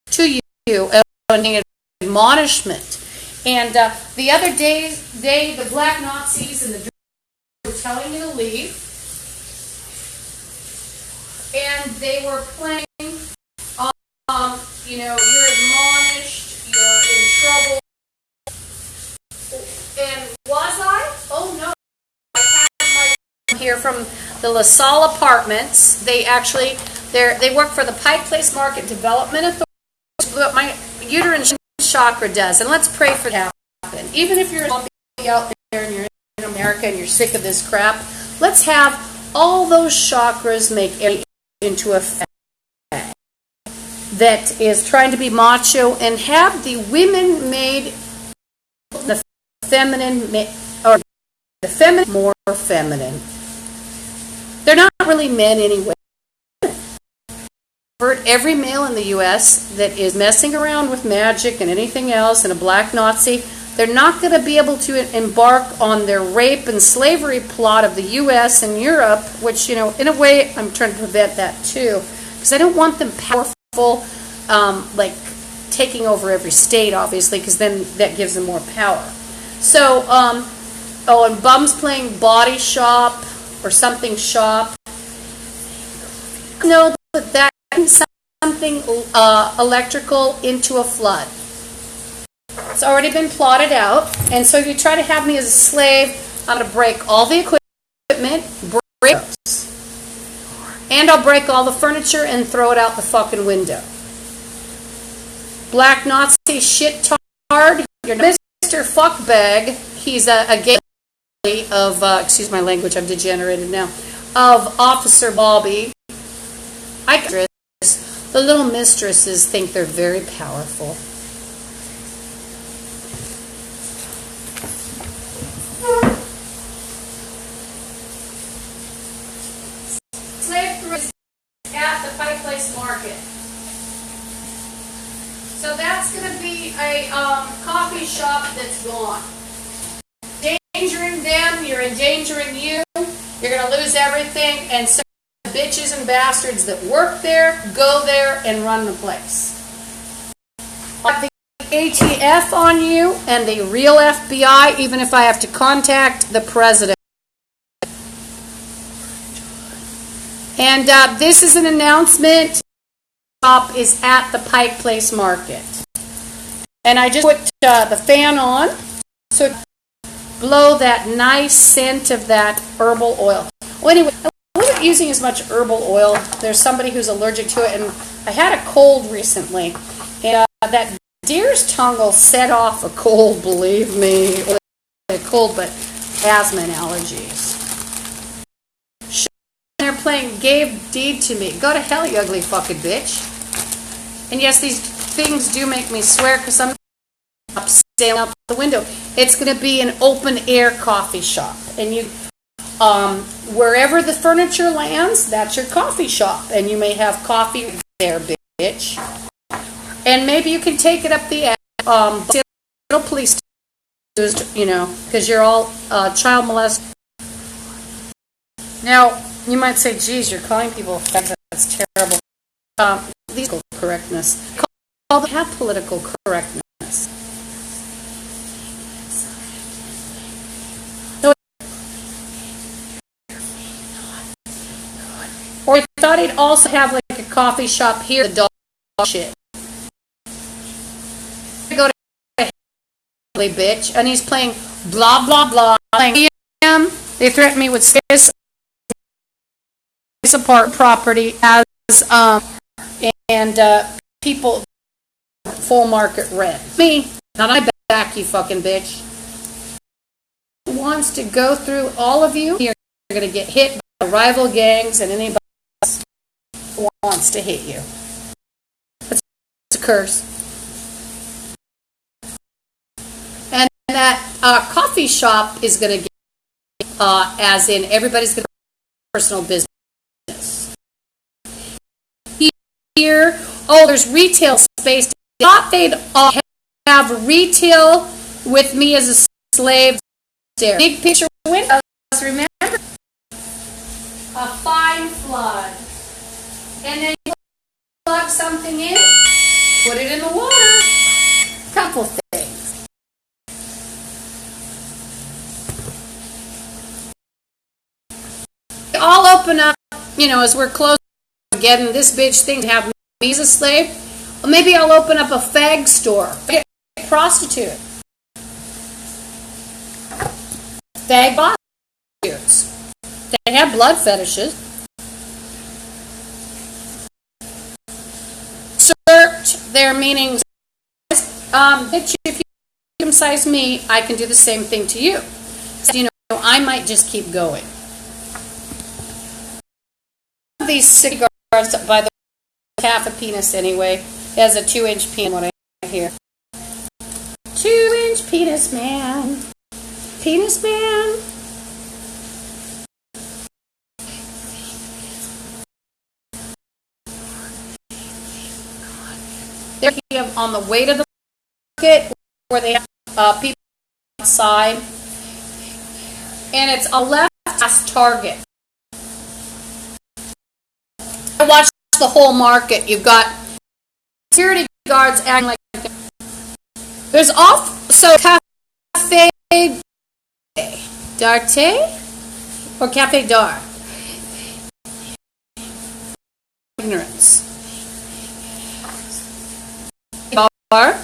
to you, an admonishment. And the other day, the black Nazis and the were telling you to leave, and they were playing, you're admonished, you're in trouble. And was I? Oh no. I had my here from the LaSalle Apartments. They work for the Pike Place Market Development Authority. What my uterine chakra does, and let's pray for that to happen. Even if you're out there and you're in America and you're sick of this crap, let's have all those chakras make it into a fag that is trying to be macho, and have the women made the feminine more feminine. They're not really men anyway. Every male in the U.S. that is messing around with magic and anything else and a black Nazi, they're not going to be able to embark on their rape and slavery plot of the U.S. and Europe, which, in a way, I'm trying to prevent that too, because I don't want them powerful, like taking over every state, obviously, because then that gives them more power. So, and bums playing body shop or something shop. Know that something electrical into a flood. It's already been plotted out, and so if you try to have me as a slave, I'm going to break all the equipment, break those, and I'll break all the furniture and throw it out the fucking window. Black Nazi shit-tard, you're Mr. Fuckbag. He's a gay of, excuse my language, I'm degenerated now, of Officer Bobby. The little mistresses think they're very powerful. Slave is at the Pike Place Market. So that's going to be a coffee shop that's gone. Endangering them, you're endangering you. You're going to lose everything, and so bitches and bastards that work there, go there, and run the place. I'll have the ATF on you and the real FBI, even if I have to contact the president. And this is an announcement. The shop is at the Pike Place Market. And I just put the fan on so blow that nice scent of that herbal oil. Well, anyway, I wasn't using as much herbal oil. There's somebody who's allergic to it, and I had a cold recently, and that deer's tongue will set off a cold, believe me. A cold, but asthma and allergies. They're playing gave deed to me. Go to hell, you ugly fucking bitch. And yes, these things do make me swear, because I'm sailing out the window. It's going to be an open air coffee shop, and you wherever the furniture lands, that's your coffee shop, and you may have coffee there, bitch. And maybe you can take it up the police, because you're all child molested. Now you might say, "Geez, you're calling people fags. That's terrible." These political correctness. They have political correctness. Or I thought he'd also have like a coffee shop here. The dog shit. Go to bitch, and he's playing blah blah blah. They threatened me with this apart property as and people full market rent. Me, not I back, you fucking bitch. Wants to go through all of you. You're going to get hit by rival gangs and anybody else who wants to hit you. It's a curse. And that coffee shop is going to get, as in everybody's going to personal business. Here, oh, there's retail space. They thought they'd all have retail with me as a slave there. Big picture windows, remember? A fine flood. And then you plug something in, put it in the water. Couple things. They all open up, as we're close to getting this bitch thing to have me as a slave. Well, maybe I'll open up a fag store. Prostitute. Fag prostitutes. They have blood fetishes. Search their meanings. Bitch, if you circumcise me, I can do the same thing to you. So, I might just keep going. These city guards, by the way, half a penis anyway. It has a 2-inch penis, what I hear. 2-inch penis man. Penis man. They're on the way to the market where they have people outside. And it's a left-ass Target. I watched the whole market. You've got security guards acting like there's also Cafe D'Arte or Cafe D'Art. Ignorance. Bar.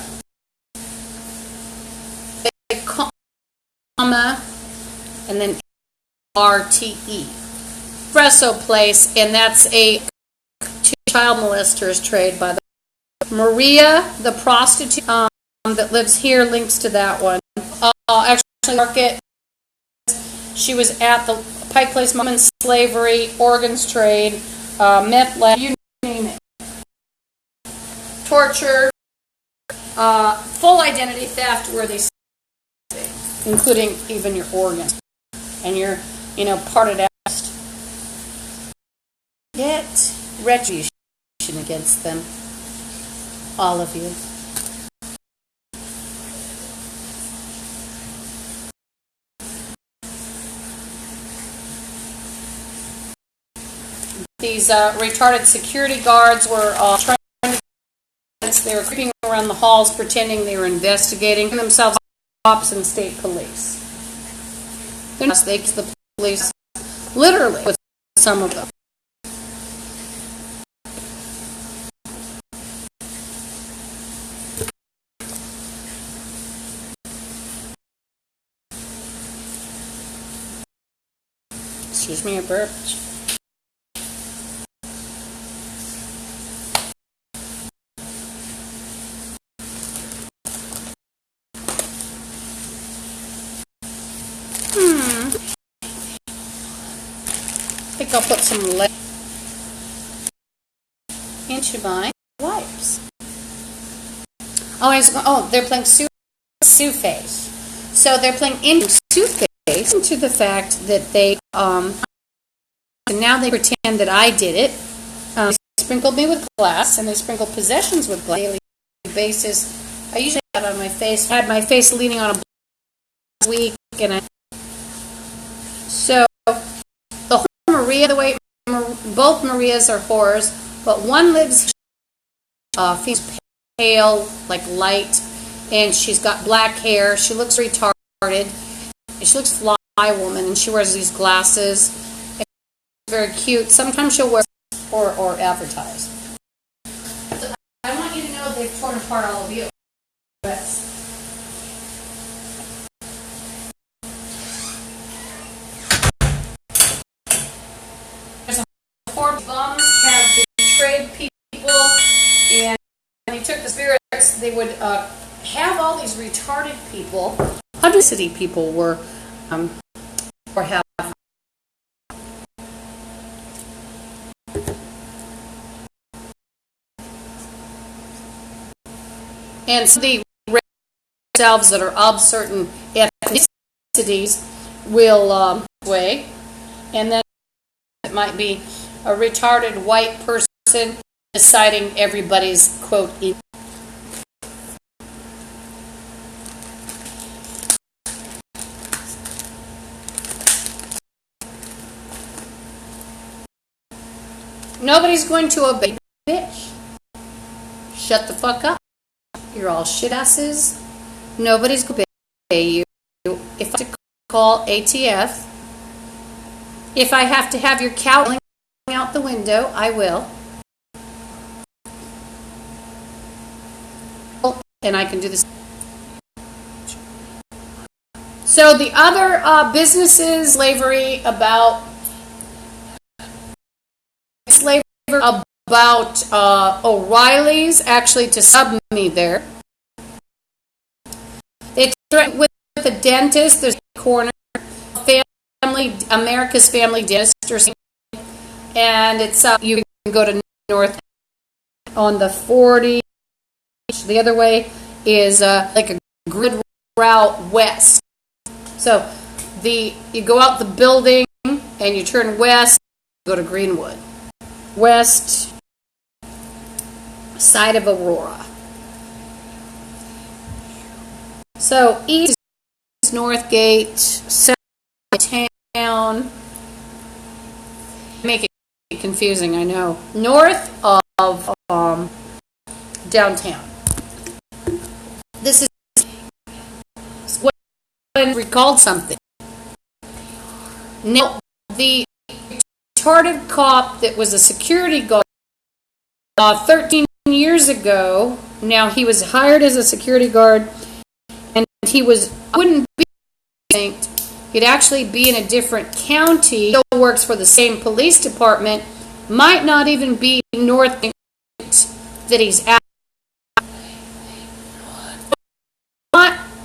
Comma and then RTE. Espresso place, and that's a child molesters trade by the Maria, the prostitute that lives here, links to that one. Actually, market. She was at the Pike Place Women's Slavery, organs trade, meth lab, you name it. Torture, full identity theft, where they, including even your organs and your, parted ass. Get retribution against them, all of you. These retarded security guards were trying to. They were creeping around the halls, pretending they were investigating themselves, cops and state police. They're not snakes, the police, literally, with some of them. Excuse me, I burped. I think I'll put some lead into my wipes. They're playing Sue-Face. So they're playing into Sue-Face into the fact that they, and now they pretend that I did it. They sprinkled me with glass, and they sprinkled possessions with glass on a daily basis. I usually had on my face, had my face leaning on a week, and so the whole Maria, the way both Marias are whores, but one lives, she's pale, like light, and she's got black hair. She looks retarded. She looks fly woman, and she wears these glasses. It's very cute. Sometimes she'll wear or advertise. I want you to know that they've torn apart all of you. Four bums have betrayed people, and when they took the spirits, they would have all these retarded people. City people were or have. And so the themselves that are of certain ethnicities will way, and then it might be a retarded white person deciding everybody's quote. Nobody's going to obey you, bitch. Shut the fuck up. You're all shit asses. Nobody's going to obey you. If I have to call ATF, if I have to have your couch out the window, I will. And I can do this. So the other businesses, slavery about O'Reilly's, actually to sub me there. They threatened with a dentist. There's a corner, America's Family Dentist or something, and it's you can go to North on the 40. The other way is like a grid route west. So you go out the building and you turn west, go to Greenwood. West side of Aurora. So east is Northgate, south town. Make it confusing, I know. North of downtown. This is when recalled something. Now, the retarded cop that was a security guard 13 years ago, now he was hired as a security guard, and wouldn't be distinct. He'd actually be in a different county, still works for the same police department, might not even be north that he's at.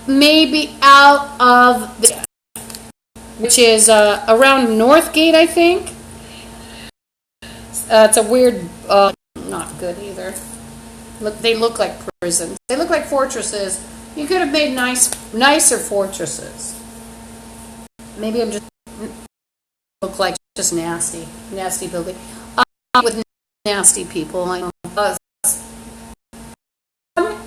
Maybe out of the, which is around Northgate, I think. It's a weird, not good either. They look like prisons. They look like fortresses. You could have made nicer fortresses. Maybe I'm just look like just nasty building with nasty people. I know.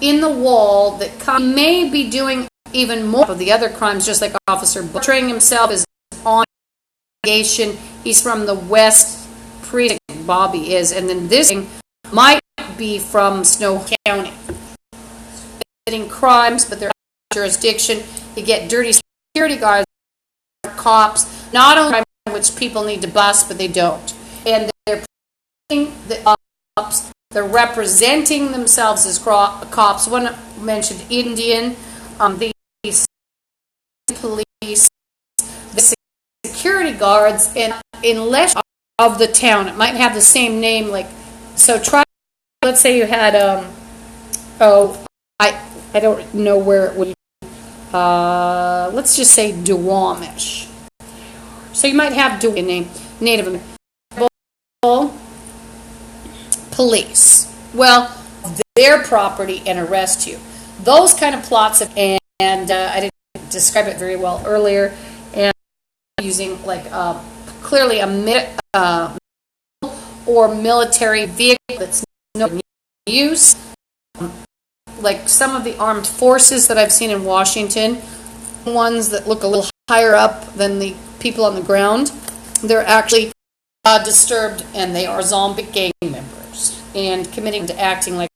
In the wall that may be doing even more of the other crimes, just like Officer portraying himself as on investigation. He's from the West Precinct, Bobby is, and then this thing might be from Snow County. Committing crimes, but they're out of jurisdiction. You get dirty security guards, cops, not only which people need to bust, but they don't. And they're the cops. They're representing themselves as cops. One mentioned Indian, the police, the security guards, and unless of the town, it might have the same name. Like, so try. Let's say you had I don't know where it would. Let's just say Duwamish. So you might have name Native American. Police. Well, their property and arrest you. Those kind of plots and I didn't describe it very well earlier. And using like clearly a or military vehicle that's no use. Like some of the armed forces that I've seen in Washington, ones that look a little higher up than the people on the ground, they're actually disturbed and they are zombie gang members and committing to acting like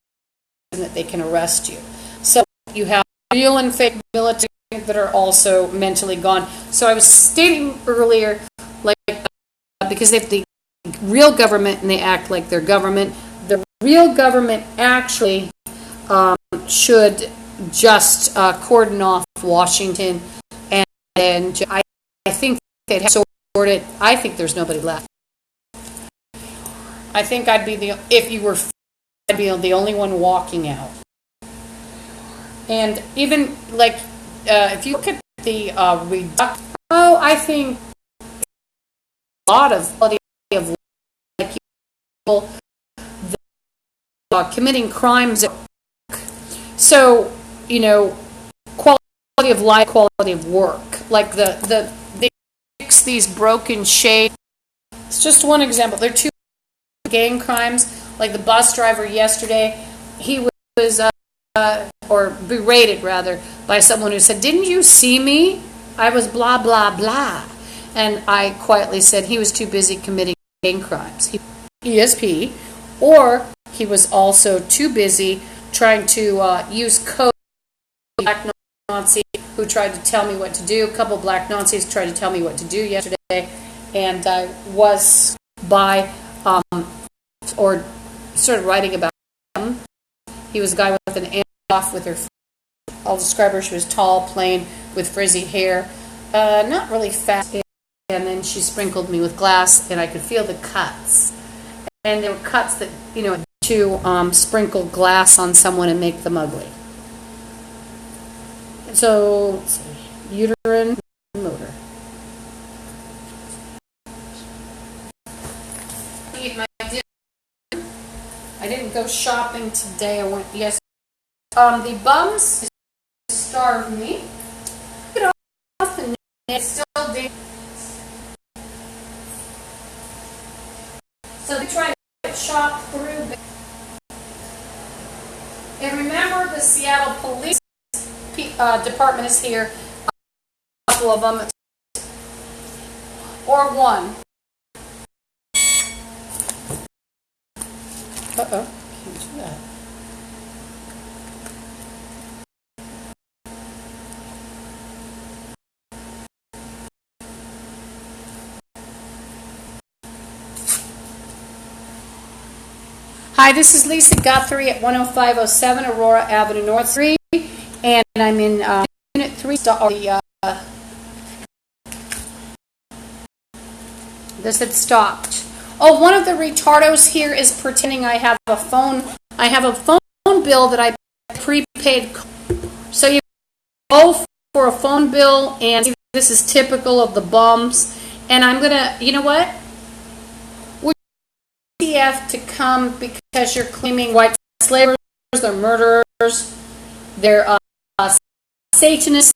that they can arrest you. So you have real and fake military that are also mentally gone. So I was stating earlier, like because they have the real government and they act like their government, the real government actually should just cordon off Washington, and I think they'd have sorted. I think there's nobody left. I think I'd be I'd be the only one walking out. And even like if you look at the reduction, I think a lot of quality of life, like people committing crimes. So quality of life, quality of work, like they fix these broken shapes. It's just one example. There are two gang crimes, like the bus driver yesterday, he was or berated rather by someone who said, "Didn't you see me? I was blah blah blah," and I quietly said he was too busy committing gang crimes. ESP, or he was also too busy trying to use code. Black Nazi who tried to tell me what to do. A couple black Nazis tried to tell me what to do yesterday, and I was by or started writing about him. He was a guy with an off with her. I'll describe her. She was tall, plain, with frizzy hair, not really fat. And then she sprinkled me with glass, and I could feel the cuts. And there were cuts that, to sprinkle glass on someone and make them ugly. So, let's see, uterine motor. I didn't go shopping today. I went yesterday. The bums starved me. Get off the net. It's still day. So they try to shop through. And remember, the Seattle Police Department is here. A couple of them, or one. Can't do that. Hi, this is Lisa Guthrie at 10507 Aurora Avenue North 3, and I'm in Unit 3. This had stopped. Oh, one of the retardos here is pretending I have a phone. I have a phone bill that I prepaid. So you go for a phone bill, and this is typical of the bums. And I'm gonna, you know what? CF to come because you're claiming white slavers, they're murderers, they're Satanists,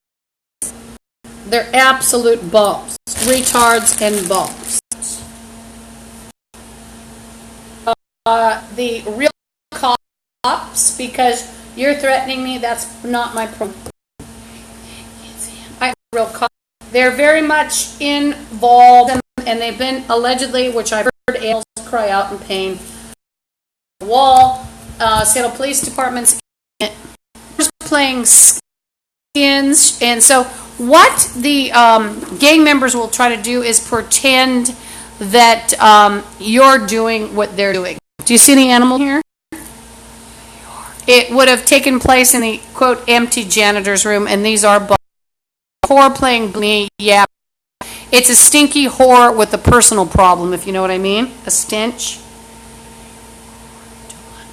they're absolute bums, retards and bums. The real cops, because you're threatening me, that's not my problem. Real cops. They're very much involved, and they've been allegedly, which I've heard animals cry out in pain. Wall, Seattle Police Department's playing skins, and so what the gang members will try to do is pretend that you're doing what they're doing. Do you see the animal here? It would have taken place in the, quote, empty janitor's room, and these are whore playing me, yeah. It's a stinky whore with a personal problem, if you know what I mean. A stench.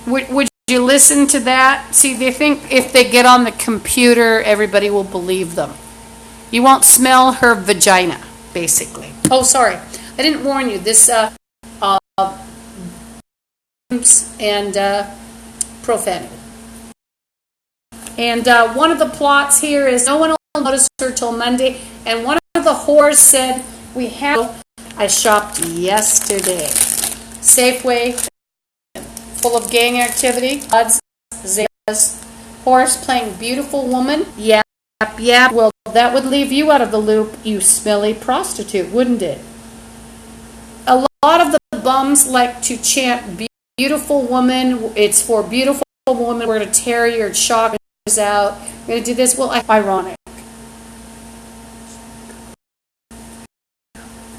Would you listen to that? See, they think if they get on the computer, everybody will believe them. You won't smell her vagina, basically. Oh, sorry. I didn't warn you. This, and profanity. And one of the plots here is no one will notice her till Monday. And one of the whores said, I shopped yesterday. Safeway, full of gang activity. Horse playing beautiful woman. Yap, yap. Well, that would leave you out of the loop, you smelly prostitute, wouldn't it? A lot of the bums like to chant beautiful woman. It's for beautiful woman. We're going to tear your chakras out. We're going to do this. Well, ironic.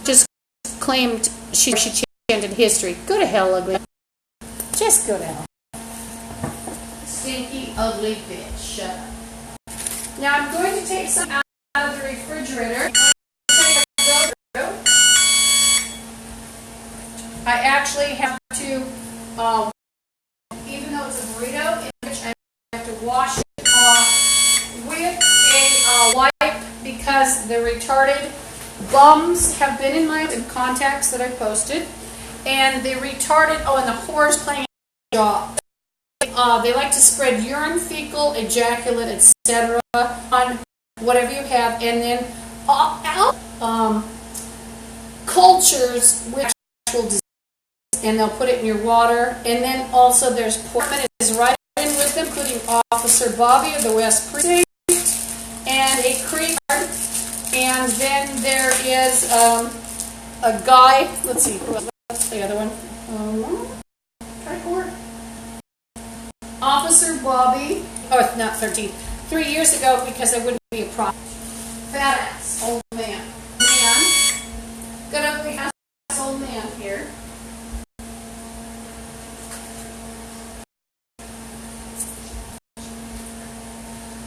Just claimed she chanted history. Go to hell, ugly. Just go to hell. Stinky, ugly bitch. Shut up. Now I'm going to take some out of the refrigerator. I actually have to, even though it's a burrito, in which I have to wash it off with a wipe because the retarded bums have been in my contacts that I posted, and the retarded, and the whores playing job. They like to spread urine, fecal, ejaculate, etc. on whatever you have, and then cultures with actual disease, and they'll put it in your water. And then also there's Portman is right in with them, including Officer Bobby of the West Precinct, and a creek. And then there is a guy. Let's see, what's the other one? Tricord. Officer Bobby. Oh, not 13. 3 years ago, because there wouldn't be a problem. Fat ass, old man. Good ugly ass old man here.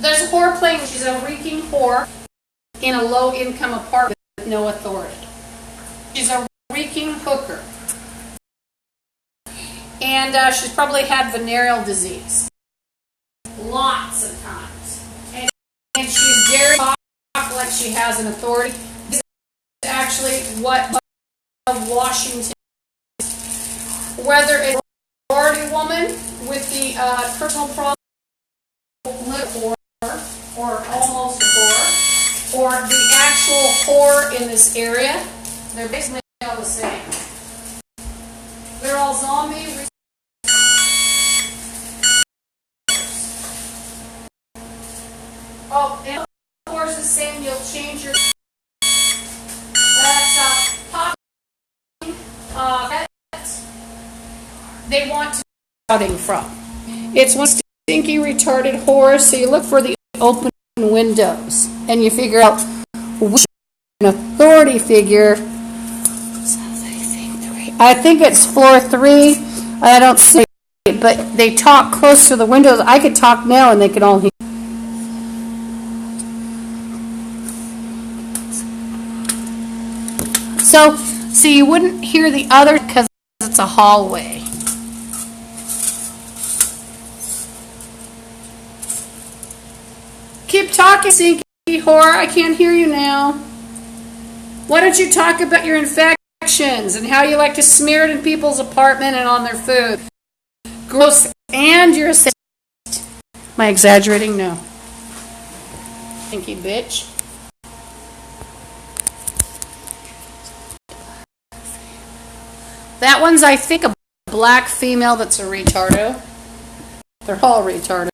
There's a whore playing. She's a reeking whore in a low-income apartment with no authority. She's a reeking hooker. And she's probably had venereal disease. Lots of times. And she's daring to talk like she has an authority. This is actually what Washington is. Whether it's an authority woman with the personal problem or almost a whore, or the actual whore in this area, they're basically all the same. They're all zombie. Oh, and of course the same, you'll change your they want to outing from. It's one stinky retarded whore, so you look for the open windows and you figure out which an authority figure. I think it's floor 3. I don't see it, but they talk close to the windows. I could talk now and they could all hear. So you wouldn't hear the other because it's a hallway. Keep talking, stinky whore. I can't hear you now. Why don't you talk about your infections and how you like to smear it in people's apartment and on their food? Gross. And you're a sadist. Am I exaggerating? No. Stinky bitch. That one's, I think, a black female that's a retardo. They're all retardo.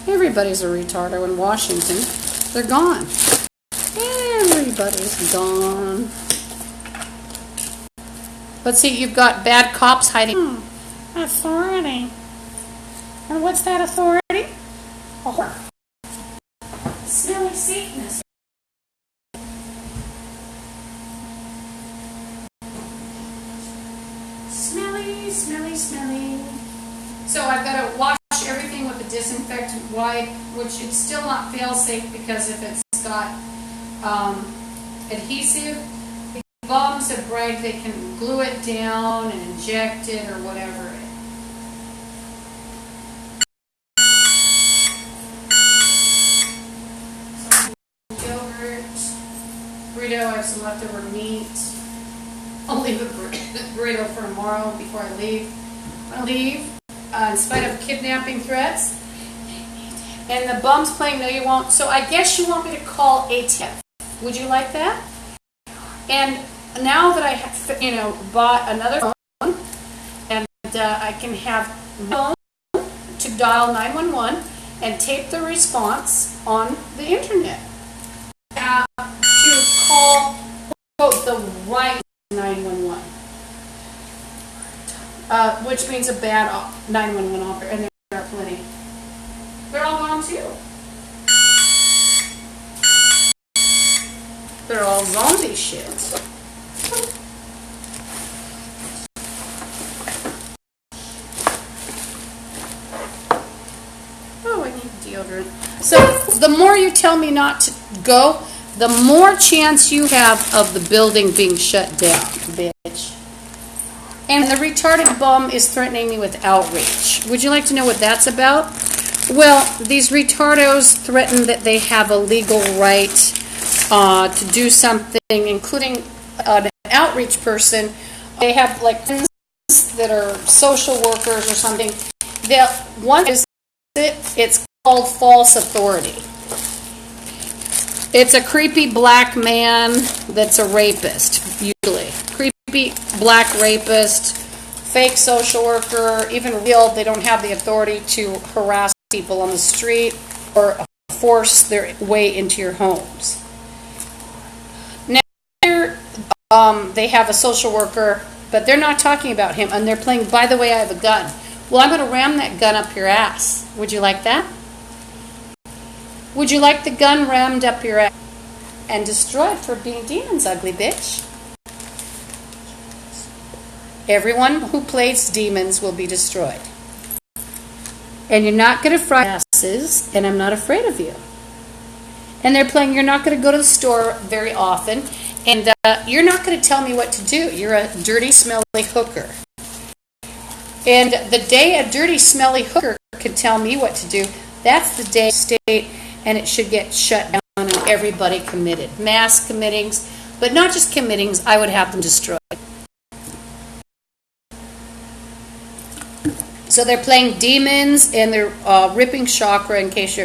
Everybody's a retardo in Washington. They're gone. Everybody's gone. Let's see, you've got bad cops hiding. Authority. And what's that authority? Oh. Smelly Satanist. Smelly, smelly, smelly. So I've got to wash everything with a disinfectant wipe, which it's still not fail-safe because if it's got adhesive, the bums have bragged they can glue it down and inject it or whatever. Yogurt, burrito, I have some leftover meat. I'll leave the burrito for tomorrow before I leave. I'll leave in spite of kidnapping threats. And the bum's playing No You Won't. So I guess you want me to call ATF. Would you like that? And now that I have, bought another phone, and I can have my phone to dial 911 and tape the response on the internet. To call, quote, the right 911. Which means a bad 911 operator, and there are plenty. They're all gone too. They're all zombie shit. Oh, I need deodorant. So the more you tell me not to go, the more chance you have of the building being shut down, bitch. And the retarded bum is threatening me with outreach. Would you like to know what that's about? Well, these retardos threaten that they have a legal right to do something, including an outreach person. They have like friends that are social workers or something. One is it's called false authority. It's a creepy black man that's a rapist, usually. Creepy black rapist, fake social worker, even real, they don't have the authority to harass people on the street or force their way into your homes. Now, they have a social worker But they're not talking about him, and they're playing, by the way, I have a gun. Well, I'm going to ram that gun up your ass. Would you like that? Would you like the gun rammed up your ass and destroyed for being demons, ugly bitch? Everyone who plays demons will be destroyed. And you're not going to fry asses, and I'm not afraid of you. And they're playing, you're not going to go to the store very often, and you're not going to tell me what to do. You're a dirty, smelly hooker. And the day a dirty, smelly hooker can tell me what to do, that's the day state, and it should get shut down and everybody committed. Mass committings, but not just committings, I would have them destroyed. So they're playing demons, and they're ripping chakra, in case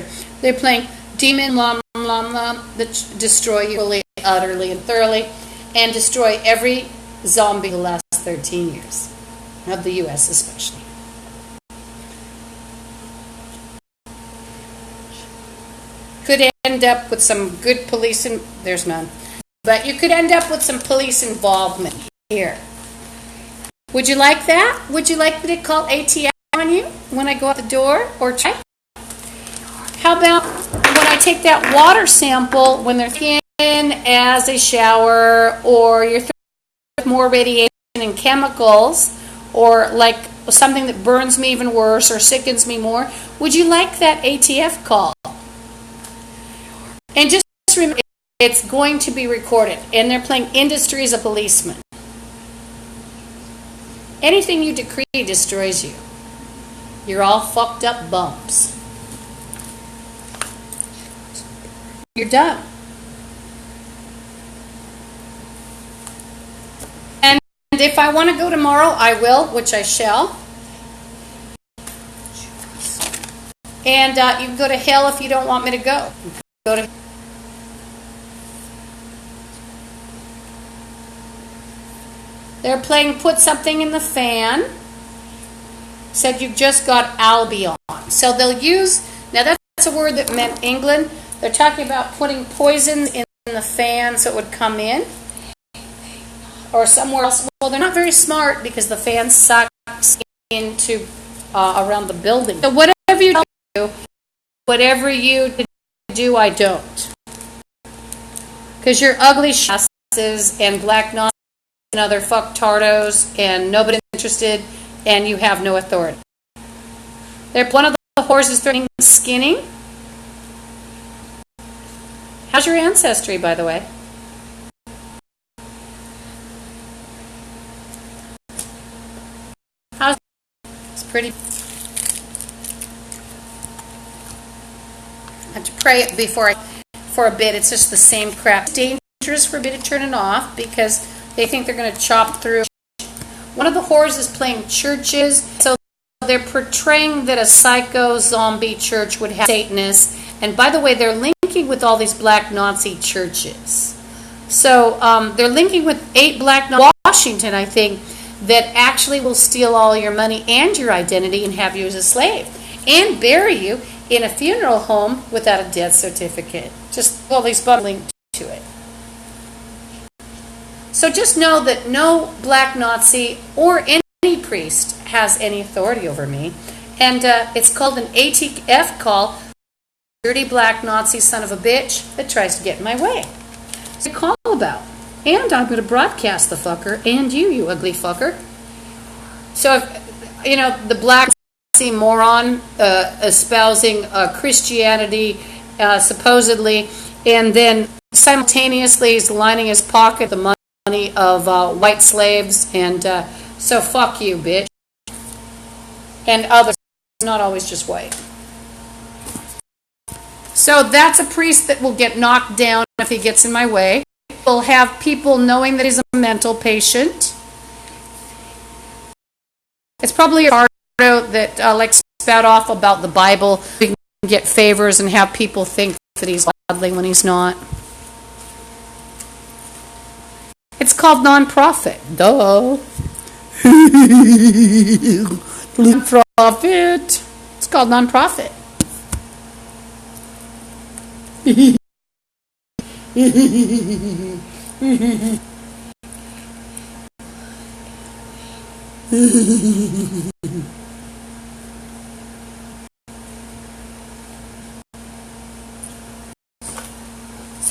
they're playing demon, lam, lam, lam, that destroy you fully, utterly, and thoroughly, and destroy every zombie the last 13 years. Of the U.S. especially. Could end up with some good police, there's none. But you could end up with some police involvement here. Would you like that? Would you like me to call ATF on you when I go out the door? Or try? How about when I take that water sample when they're in as a shower, or you're throwing more radiation and chemicals, or like something that burns me even worse or sickens me more? Would you like that ATF call? And just remember, it's going to be recorded, and they're playing industry as a policeman. Anything you decree destroys you. You're all fucked up bumps. You're done. And if I want to go tomorrow, I will, which I shall. And you can go to hell if you don't want me to go. Go to. They're playing put something in the fan. Said you just got Albion. So they'll use, now that's a word that meant England. They're talking about putting poison in the fan so it would come in. Or somewhere else. Well, they're not very smart because the fan sucks into around the building. So whatever you do, I don't. Because you're ugly asses and black Nazis and other fucktardos, and nobody's interested, and you have no authority. One of the horses threatening skinning. How's your ancestry, by the way? It's pretty. I have to pray it for a bit. It's just the same crap. It's dangerous for me to turn it off because they think they're going to chop through. One of the whores is playing churches, so they're portraying that a psycho zombie church would have Satanists. And by the way, they're linking with all these black Nazi churches. So they're linking with 8 black Nazi Washington, I think, that actually will steal all your money and your identity and have you as a slave and bury you in a funeral home without a death certificate. Just all these bundling to it. So just know that no black Nazi or any priest has any authority over me. And it's called an ATF call. Dirty black Nazi son of a bitch that tries to get in my way. It's a call about. And I'm going to broadcast the fucker and you ugly fucker. So, if, the black Nazi moron espousing Christianity, supposedly, and then simultaneously is lining his pocket the money of white slaves, and so fuck you, bitch. And others, not always just white. So that's a priest that will get knocked down if he gets in my way. We'll have people knowing that he's a mental patient. It's probably a Ricardo that likes to spout off about the Bible. We can get favors and have people think that he's godly when he's not. It's called non-profit. Duh. Non-profit. It's called non-profit. So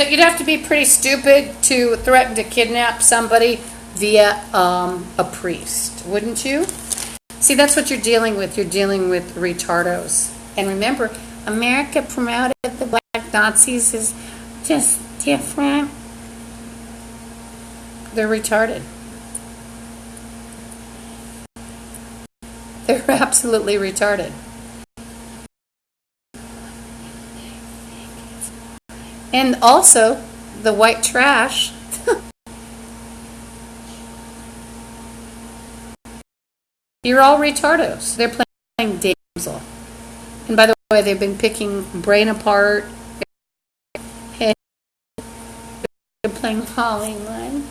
you'd have to be pretty stupid to threaten to kidnap somebody via a priest, wouldn't you? See, that's what you're dealing with. You're dealing with retardos. And remember, America promoted the black Nazis is just different. They're retarded. They're absolutely retarded. And also, the white trash. You're all retardos. They're playing damsel. And by the way, they've been picking brain apart. And they're playing Hollywood.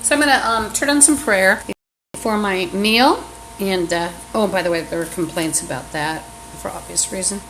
So I'm going to turn on some prayer for my meal. And, oh, by the way, there were complaints about that for obvious reason.